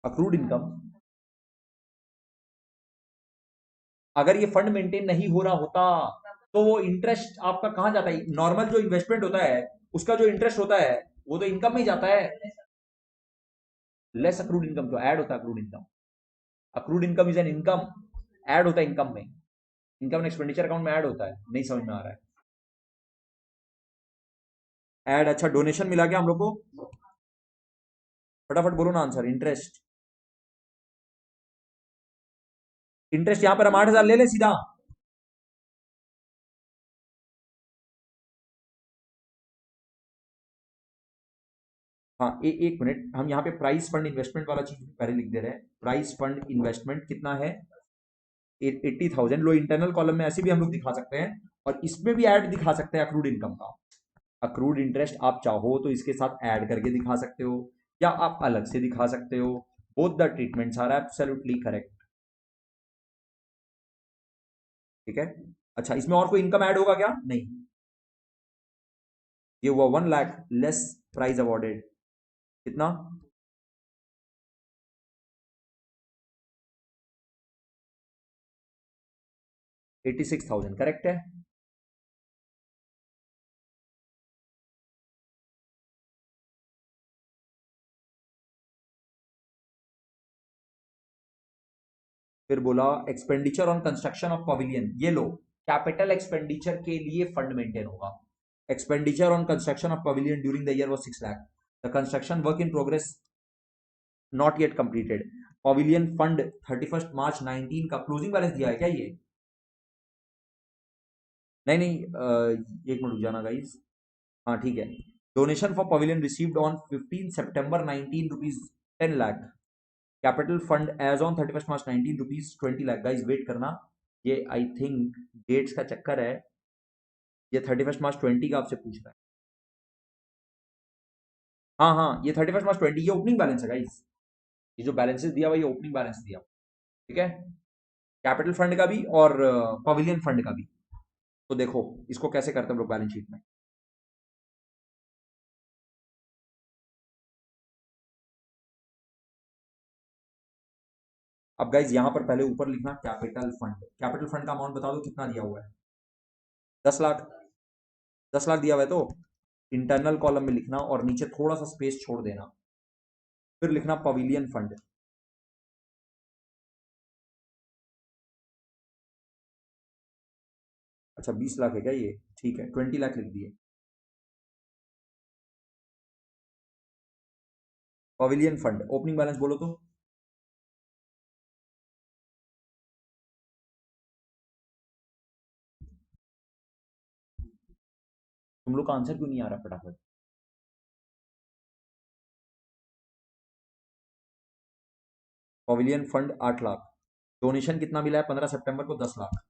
अक्रूड इनकम, अगर ये फंड मेंटेन नहीं हो रहा होता तो वो इंटरेस्ट आपका कहां जाता है? नॉर्मल जो इन्वेस्टमेंट होता है उसका जो इंटरेस्ट होता है वो तो इनकम में ही जाता है। लेस अक्रूड इनकम क्यों ऐड होता है? Accrued income, accrued income is an income, add होता है इनकम में, इनकम एंड एक्सपेंडिचर अकाउंट में ऐड होता है। नहीं समझ में आ रहा है? ऐड, अच्छा डोनेशन मिला क्या हम लोग को? फटाफट बोलो ना आंसर। इंटरेस्ट, इंटरेस्ट यहां पर हम 8,000 ले लें सीधा। हाँ, एक मिनट, हम यहाँ पे प्राइस फंड इन्वेस्टमेंट वाला चीज पहले लिख दे रहे हैं। प्राइस फंड इन्वेस्टमेंट कितना है? 80,000। लो, इंटरनल कॉलम में ऐसे भी हम लोग दिखा सकते हैं, और इसमें भी ऐड दिखा सकते हैं अक्रूड इनकम का। अक्रूड इंटरेस्ट आप चाहो तो इसके साथ ऐड करके दिखा सकते हो, या आप अलग से दिखा सकते हो। Both the treatments are absolutely correct. ठीक है। अच्छा, इसमें और कोई इनकम ऐड होगा क्या? नहीं। ये हुआ 1 लाख लेस प्राइज अवॉर्डेड, कितना? 86,000 करेक्ट है। फिर बोला expenditure on construction of pavilion, ये लो, कैपिटल एक्सपेंडिचर के लिए फंड मेंटेन होगा। Expenditure on construction of pavilion during the year was 6 lakh. The construction work in progress not yet completed. Pavilion fund 31 March 19 का क्लोजिंग बैलेंस दिया है क्या ये? नहीं नहीं, एक मिनट रुक जाना गाइस। हाँ ठीक है। Donation for pavilion received on 15 September 19 rupees 10 lakh. Capital fund as on 31 March 19 rupees 20 lakh. Guys wait करना, ये आई थिंक डेट्स का चक्कर है। ये 31 मार्च 20 का आपसे पूछ रहा है। हाँ हाँ, ये 31 मार्च 20, ये ओपनिंग बैलेंस है गाइस। ये जो बैलेंसेस दिया हुआ ये ओपनिंग बैलेंस दिया हुआ। ठीक है, कैपिटल फंड का भी और पवेलियन फंड का भी। तो देखो इसको कैसे करते हैं हम लोग बैलेंस शीट में। अब गाइज यहां पर पहले ऊपर लिखना कैपिटल फंड। कैपिटल फंड का अमाउंट बता दो कितना दिया हुआ है? 10 लाख। 10 लाख दिया हुआ है तो इंटरनल कॉलम में लिखना और नीचे थोड़ा सा स्पेस छोड़ देना, फिर लिखना पवेलियन फंड। अच्छा 20 लाख है क्या ये? ठीक है, 20 लाख लिख दिए। पवेलियन फंड ओपनिंग बैलेंस बोलो तो। तुम लोग का आंसर क्यों नहीं आ रहा फटाफट? Pavilion fund 8 lakh. डोनेशन कितना मिला है 15 सितंबर को? 10 लाख।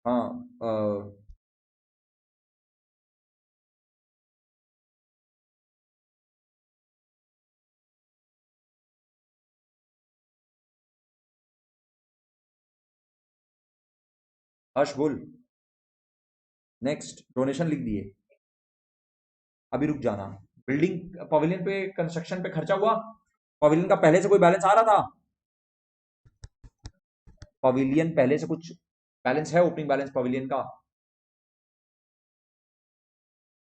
हाँ, हर्ष बोल। नेक्स्ट डोनेशन लिख दिए, अभी रुक जाना। बिल्डिंग पवेलियन पे कंस्ट्रक्शन पे खर्चा हुआ, पवेलियन का पहले से कोई बैलेंस आ रहा था? पवेलियन पहले से कुछ बैलेंस है, ओपनिंग बैलेंस पवेलियन का?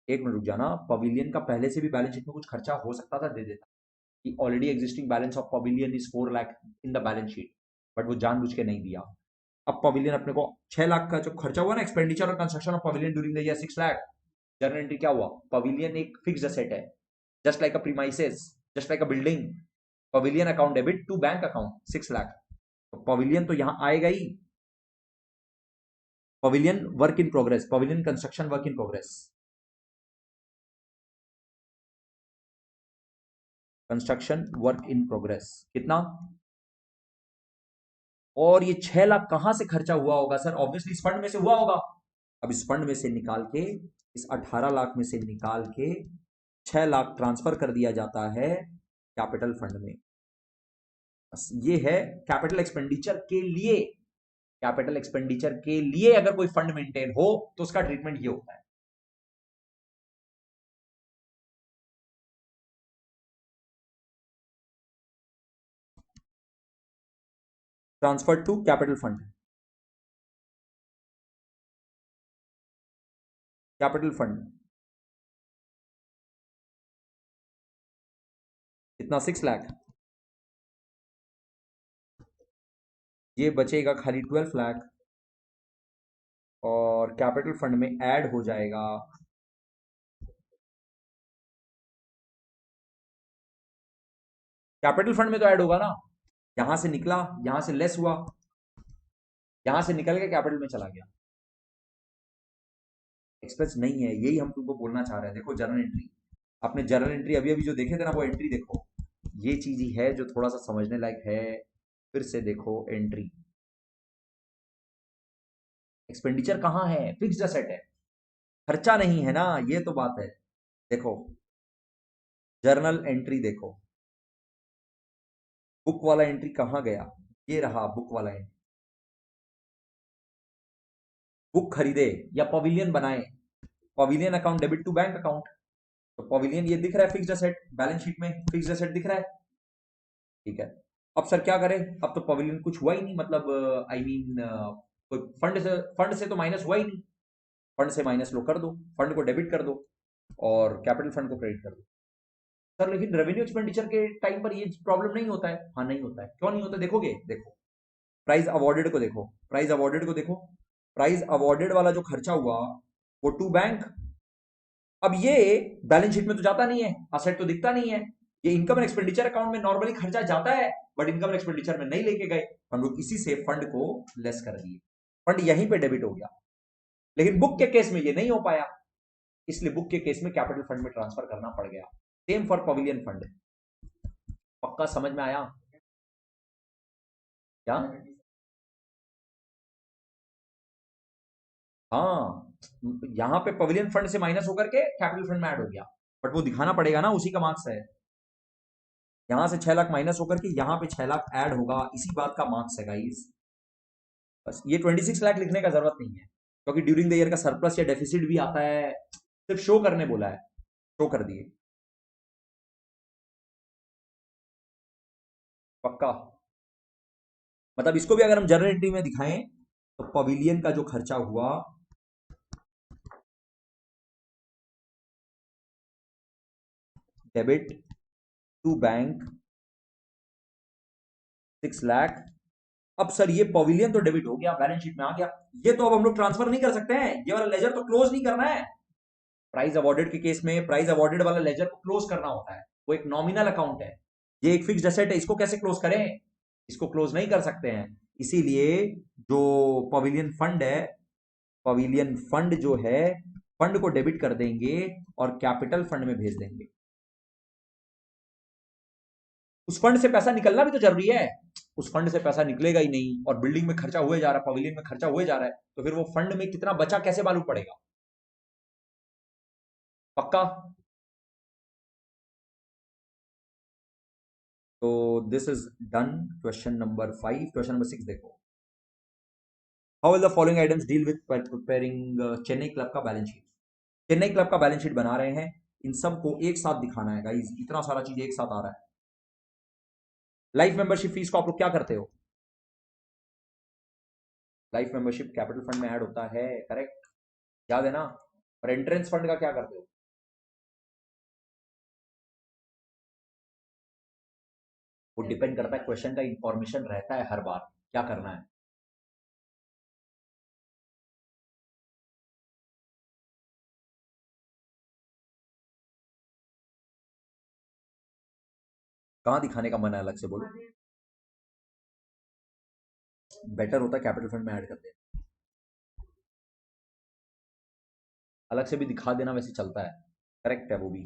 एक मिनट रुक जाना, पवेलियन का पहले से भी बैलेंस शीट में कुछ खर्चा हो सकता था, दे देता कि already existing balance of pavilion is 4 lakh in the balance sheet, but वो जानबूझ के नहीं दिया। अब पवेलियन अपने को 6 लाख का जो खर्चा हुआ ना एक्सपेंडिचर और construction of pavilion during the year 6 lakh, journal entry क्या हुआ? पवेलियन एक फिक्स्ड असेट है, just like a premises, just like a building. Pavilion account debit to bank account 6 lakh, तो पवेलियन तो यहां आएगा ही। Pavilion work in progress, pavilion construction work in progress, construction work in progress कितना? और ये 6 लाख कहां से खर्चा हुआ होगा सर? ऑब्वियसली इस फंड में से हुआ होगा। अब इस फंड में से निकाल के, इस 18 लाख में से निकाल के 6 लाख ट्रांसफर कर दिया जाता है कैपिटल फंड में। बस ये है कैपिटल एक्सपेंडिचर के लिए। कैपिटल एक्सपेंडिचर के लिए अगर कोई फंड मेंटेन हो तो उसका ट्रीटमेंट ये होता है। Transfer to capital fund, capital fund कितना? 6 लाख। ये बचेगा खाली 12 लाख, और कैपिटल फंड में ऐड हो जाएगा कैपिटल फंड में तो ऐड होगा ना, यहां से निकला, यहां से लेस हुआ, यहां से निकल के कैपिटल में चला गया। एक्सपेंस नहीं है, यही हम तुमको बोलना चाह रहे हैं। देखो जर्नल एंट्री, आपने जर्नल एंट्री अभी अभी जो देखे थे ना, वो एंट्री देखो, ये चीज ही है जो थोड़ा सा समझने लायक है। फिर से देखो एंट्री, एक्सपेंडिचर कहां है? फिक्स्ड असेट है, खर्चा नहीं है ना, ये तो बात है। देखो जर्नल एंट्री देखो, बुक वाला एंट्री कहां गया? ये रहा बुक वाला एंट्री। बुक खरीदे या पवेलियन बनाए, pavilion account debit to bank account, तो पवेलियन ये दिख रहा है फिक्स्ड असेट, बैलेंस शीट में फिक्स्ड असेट दिख रहा है। ठीक है, अब सर क्या करें? अब तो पवेलियन कुछ हुआ ही नहीं, मतलब आई मीन कोई फंड से तो माइनस हुआ ही नहीं। फंड से माइनस लो कर दो, फंड को डेबिट कर दो और कैपिटल फंड को क्रेडिट कर दो। सर लेकिन रेवेन्यू एक्सपेंडिचर के टाइम पर ये प्रॉब्लम नहीं होता है। हाँ नहीं होता है, क्यों नहीं होता? देखोगे, देखो प्राइस अवॉर्डेड को देखो, प्राइस अवॉर्डेड को देखो, प्राइस अवॉर्डेड वाला जो खर्चा हुआ वो टू बैंक। अब ये बैलेंस शीट में तो जाता नहीं है, असेट तो दिखता नहीं है। ये इनकम एंड एक्सपेंडिचर अकाउंट में नॉर्मली खर्चा जाता है, बट इनकम एंड एक्सपेंडिचर में नहीं लेके गए, हम लोग इसी से फंड को लेस कर दिए, फंड यहीं पे डेबिट हो गया। लेकिन बुक के केस में ये नहीं हो पाया, इसलिए बुक के केस में कैपिटल फंड में ट्रांसफर करना पड़ गया। Same for pavilion fund. पक्का समझ में आया क्या? हाँ, यहां पे पवेलियन फंड से माइनस होकर के कैपिटल फंड में ऐड हो गया, बट वो दिखाना पड़ेगा ना, उसी का मार्क्स है। यहां से 6 लाख माइनस होकर के यहां पे 6 लाख ऐड होगा, इसी बात का मार्क्स है गाइस। बस ये 26 लाख लिखने का जरूरत नहीं है, क्योंकि ड्यूरिंग द ईयर का सरप्लस या डेफिसिट भी आता है, सिर्फ शो करने बोला है, शो कर दिए। पक्का, मतलब इसको भी अगर हम जर्नल एंट्री में दिखाएं तो पवेलियन का जो खर्चा हुआ, डेबिट टू बैंक 6 लाख। अब सर ये पवेलियन तो डेबिट हो गया, बैलेंस शीट में आ गया, ये तो अब हम लोग ट्रांसफर नहीं कर सकते हैं, ये वाला लेजर तो क्लोज नहीं करना है। प्राइस अवॉर्डेड के केस में प्राइस अवॉर्डेड वाला लेजर को क्लोज करना होता है, वो एक नॉमिनल अकाउंट है, ये एक फिक्स्ड एसेट है, इसको कैसे क्लोज करें? इसको क्लोज नहीं कर सकते हैं। इसीलिए जो पवेलियन फंड है, पवेलियन फंड जो है, फंड को डेबिट कर देंगे और कैपिटल फंड में भेज देंगे। उस फंड से पैसा निकलना भी तो जरूरी है, उस फंड से पैसा निकलेगा ही नहीं और बिल्डिंग में खर्चा हुए जा रहा है, पवेलियन में खर्चा हुए जा रहा है, तो फिर वो फंड में कितना बचा कैसे मालूम पड़ेगा? पक्का। तो this is done. Question number 5, question number 6 देखो। How will the following items deal with preparing Chennai club का बैलेंस शीट। चेन्नई क्लब का बैलेंस शीट बना रहे हैं, इन सबको एक साथ दिखाना है गाइस, इतना सारा चीज एक साथ आ रहा है। लाइफ मेंबरशिप फीस को आप लोग क्या करते हो? लाइफ मेंबरशिप कैपिटल फंड में ऐड होता है, करेक्ट, याद है ना। और एंट्रेंस फंड का क्या करते हो? वो डिपेंड करता है, क्वेश्चन का इंफॉर्मेशन रहता है हर बार, क्या करना है। कहाँ दिखाने का मन है, अलग से बोलो। बेटर होता है कैपिटल फंड में ऐड कर देना, अलग से भी दिखा देना वैसे चलता है, करेक्ट है वो भी।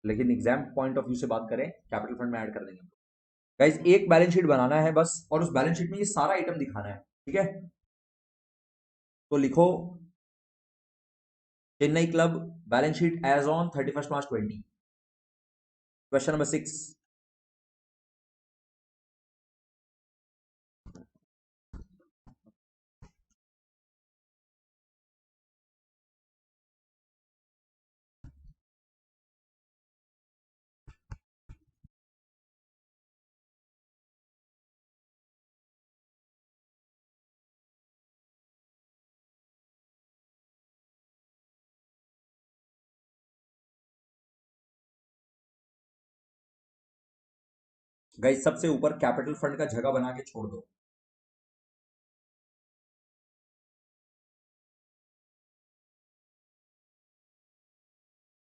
लेकिन एग्जाम पॉइंट ऑफ व्यू से बात करें, कैपिटल फंड में ऐड कर देंगे। गाइज एक बैलेंस शीट बनाना है बस, और उस बैलेंस शीट में ये सारा आइटम दिखाना है, ठीक है। तो लिखो Chennai club balance sheet as on 31 March 20। Question number 6। Guys सबसे ऊपर कैपिटल फंड का जगह बना के छोड़ दो।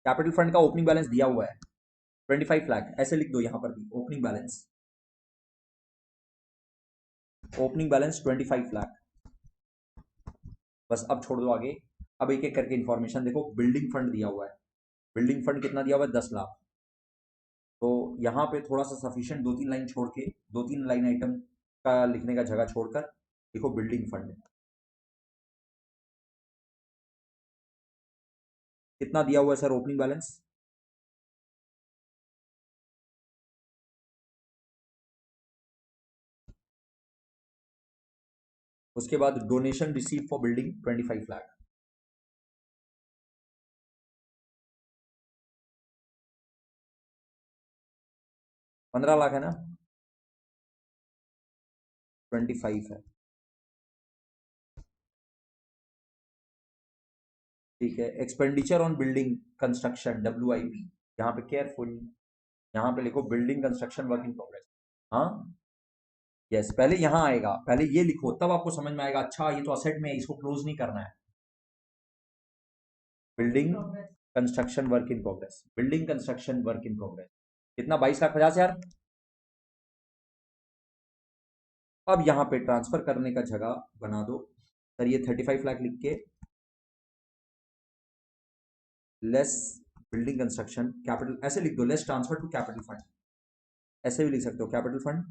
कैपिटल फंड का ओपनिंग बैलेंस दिया हुआ है 25 लाख, ऐसे लिख दो यहां पर भी, opening balance, opening balance 25 lakh. बस अब छोड़ दो आगे। अब एक एक करके इंफॉर्मेशन देखो। बिल्डिंग फंड दिया हुआ है, बिल्डिंग फंड कितना दिया हुआ है? 10 लाख। तो यहाँ पे थोड़ा सा सफिशिएंट, दो तीन लाइन छोड़ के, दो तीन लाइन आइटम का लिखने का जगह छोड़कर देखो बिल्डिंग फंड कितना दिया हुआ है सर, ओपनिंग बैलेंस। उसके बाद donation receive for building 25 lakh. 15 lakh है ना, 25 है, ठीक है। Expenditure on building construction WIP, यहाँ पे केयरफुल, यहाँ पे लिखो building construction work in progress. हाँ, यस, पहले यहाँ आएगा, पहले ये लिखो, तब आपको समझ में आएगा, अच्छा ये तो असेट में है, इसको क्लोज नहीं करना है। Building construction work in progress, building construction work in progress कितना? 22,50,000। अब यहाँ पे ट्रांसफर करने का जगह बना दो सर, ये 35 लाख लिख के लेस बिल्डिंग कंस्ट्रक्शन कैपिटल, ऐसे लिख दो, less transfer to capital fund, ऐसे भी लिख सकते हो, कैपिटल फंड।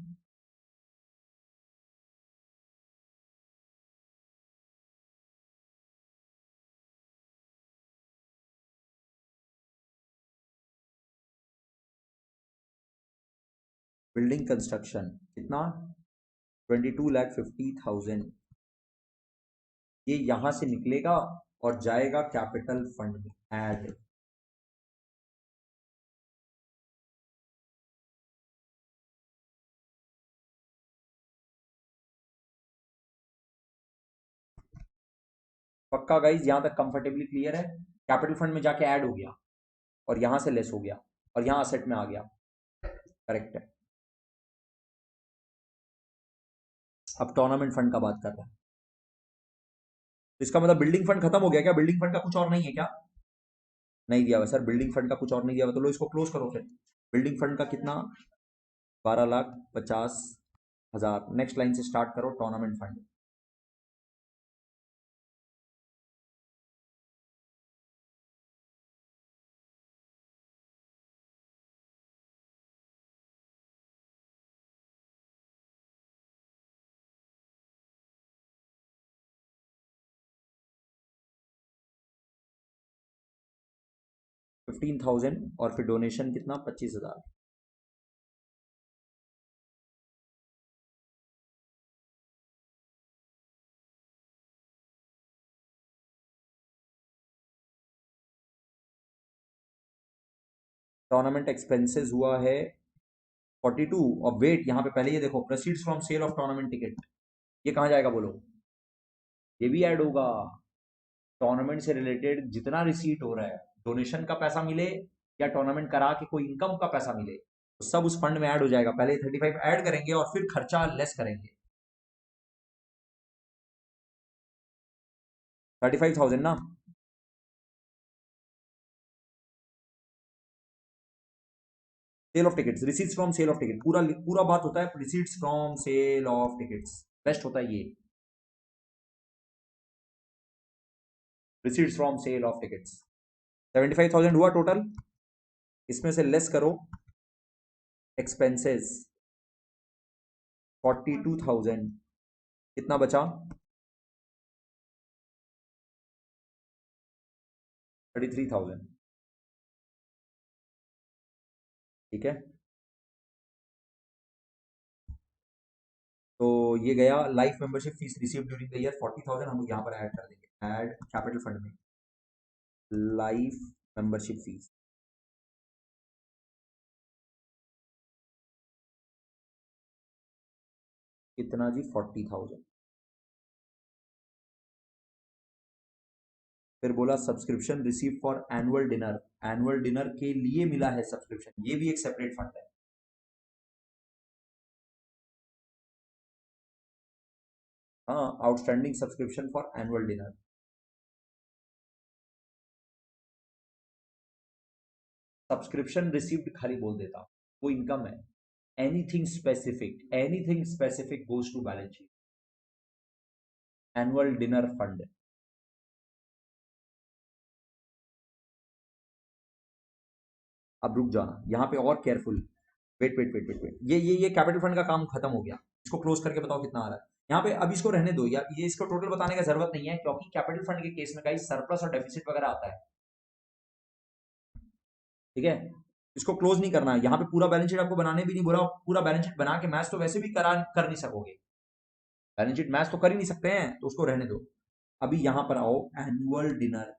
बिल्डिंग कंस्ट्रक्शन कितना? 22,50,000। ये यहां से निकलेगा और जाएगा कैपिटल फंड में ऐड। पक्का गाइज, यहां तक कंफर्टेबली क्लियर है? कैपिटल फंड में जाके ऐड हो गया और यहां से लेस हो गया और यहां असेट में आ गया, करेक्ट है। अब टूर्नामेंट फंड का बात कर रहा है, तो इसका मतलब बिल्डिंग फंड खत्म हो गया क्या? बिल्डिंग फंड का कुछ और नहीं है क्या? नहीं दिया हुआ सर, बिल्डिंग फंड का कुछ और नहीं दिया हुआ, तो लो इसको क्लोज करो फिर। बिल्डिंग फंड का कितना? 12,50,000। नेक्स्ट लाइन से स्टार्ट करो, टूर्नामेंट फंड। $15,000 और फिर डोनेशन कितना? 25,000। टूर्नामेंट एक्सपेंसेस हुआ है 42। और वेट यहाँ पे पहले ये देखो, proceeds from sale of tournament ticket, ये कहाँ जाएगा बोलो? ये भी ऐड होगा। टूर्नामेंट से रिलेटेड जितना रिसीट हो रहा है, डोनेशन का पैसा मिले या टूर्नामेंट करा के कोई इनकम का पैसा मिले, तो सब उस फंड में ऐड हो जाएगा। पहले 35 ऐड करेंगे और फिर खर्चा लेस करेंगे। 35,000 ना। Sale of tickets, receipts from sale of ticket, पूरा पूरा बात होता है receipts from sale of tickets, best होता है ये, receipts from sale of tickets. 75,000 हुआ टोटल, इसमें से लेस करो एक्सपेंसेस 42,000, कितना बचा? 33,000। ठीक है, तो ये गया life membership fees receive during the year 40,000, हम यहाँ पर ऐड कर देंगे, ऐड कैपिटल फंड में लाइफ मेंबरशिप फीस। कितना जी? 40,000। फिर बोला subscription receive for annual dinner, annual dinner के लिए मिला है सब्सक्रिप्शन, ये भी एक सेपरेट फंड है। हाँ, outstanding subscription for annual dinner. Subscription received खाली बोल देता, वो इनकम है। Anything specific goes to balance sheet. Annual dinner fund. अब रुक जाना यहाँ पे और careful, wait wait wait wait wait, ये कैपिटल फंड का काम खत्म हो गया, इसको क्लोज करके बताओ कितना आ रहा है यहाँ पे। अब इसको रहने दो यार, ये इसको टोटल बताने का जरूरत नहीं है, क्योंकि कैपिटल फंड के केस में गाइस सरप्लस और डेफिसिट वगैरह आता है। ठीक है, इसको क्लोज नहीं करना है, यहाँ पे पूरा बैलेंस शीट आपको बनाने भी नहीं बोला, पूरा बैलेंस शीट बना के मैच तो वैसे भी कर नहीं सकोगे, बैलेंस शीट मैच तो कर ही नहीं सकते हैं, तो उसको रहने दो। अभी यहां पर आओ, एनुअल डिनर,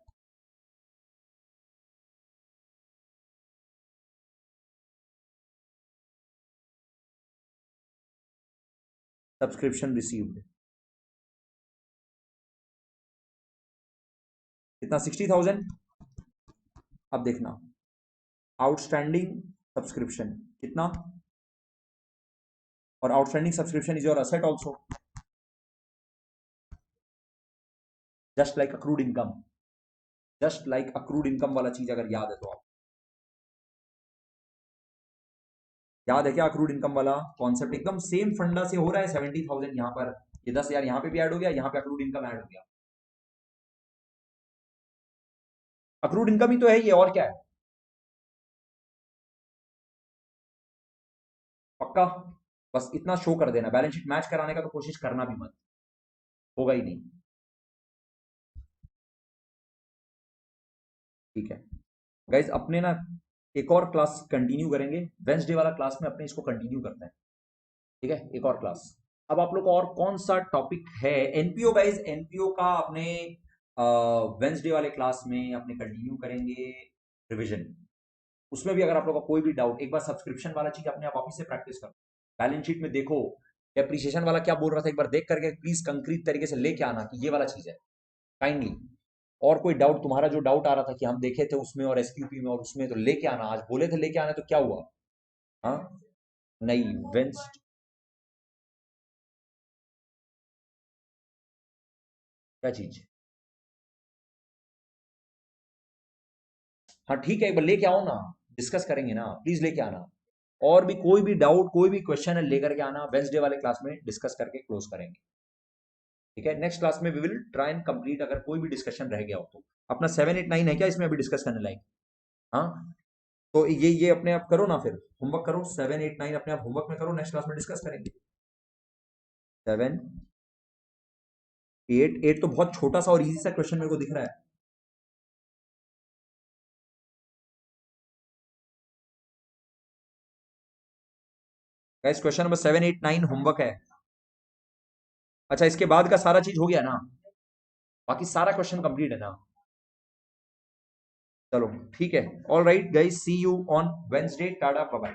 सब्सक्रिप्शन रिसीव्ड, कितना? 60,000। अब देखना, आउटस्टैंडिंग सब्सक्रिप्शन कितना, और outstanding subscription is your asset also, just like accrued income, just like accrued income वाला चीज अगर याद है तो आप, याद है क्या अक्रूड इनकम वाला कॉन्सेप्ट? एकदम सेम फंडा से हो रहा है। 70,000 यहाँ पर, ये 10,000 यहाँ पे भी ऐड हो गया, यहाँ पे अक्रूड इनकम ऐड हो गया। अक्रूड इनकम ही तो है ये, और क्या है? पक्का? बस इतना शो कर देना, बैलेंस शीट मैच कराने का तो कोशिश करना भी मत, होगा ही नहीं। ठीक है गाइज, अपने ना एक और क्लास कंटिन्यू करेंगे, वेंसडे वाला क्लास में अपने इसको कंटिन्यू करते हैं। ठीक है, एक और क्लास। अब आप लोग को और कौन सा टॉपिक है? एनपीओ गाइज, एनपीओ का अपने वेंसडे वाले क्लास में अपने कंटिन्यू करेंगे रिवीजन। उसमें भी अगर आप लोग का कोई भी डाउट, एक बार सब्सक्रिप्शन वाला चीज अपने आप वापिस से प्रैक्टिस करो, बैलेंस शीट में देखो डेप्रिसिएशन वाला क्या बोल रहा था, एक बार देख करके प्लीज कंक्रीट तरीके से लेके आना कि ये वाला चीज है, काइंडली। और कोई डाउट, तुम्हारा जो डाउट आ रहा था कि हम देखे थे उसमें और एसक्यूपी में और उसमें, तो लेके आना, आज बोले थे लेके आना, तो क्या हुआ? हाँ, नहीं वेंस, क्या चीज? हाँ ठीक है, एक बार लेके आओ ना, डिस्कस करेंगे ना, प्लीज लेके आना। और भी कोई भी डाउट, कोई भी क्वेश्चन है लेकर के आना, वेंसडे वाले क्लास में डिस्कस करके क्लोज करेंगे। ठीक है, नेक्स्ट क्लास में we will try and complete, अगर कोई भी डिस्कशन रह गया हो तो। अपना 7 8 9 है क्या इसमें अभी डिस्कस करने लायक? हाँ, तो ये अपने आप करो ना, फिर होमवर्क करो, 7 8 9 अपने आप होमवर्क में करो, नेक्स्ट क्लास में डिस्कस करेंगे। 7 8 8 तो बहुत छोटा सा और इजी सा क्वेश्चन मेरे को दिख रहा है। गाइस, क्वेश्चन नंबर 7 8 9 होमवर्क है। अच्छा, इसके बाद का सारा चीज हो गया ना? बाकी सारा क्वेश्चन कंप्लीट है ना? चलो ठीक है, all right guys, see you on Wednesday, tata bye bye.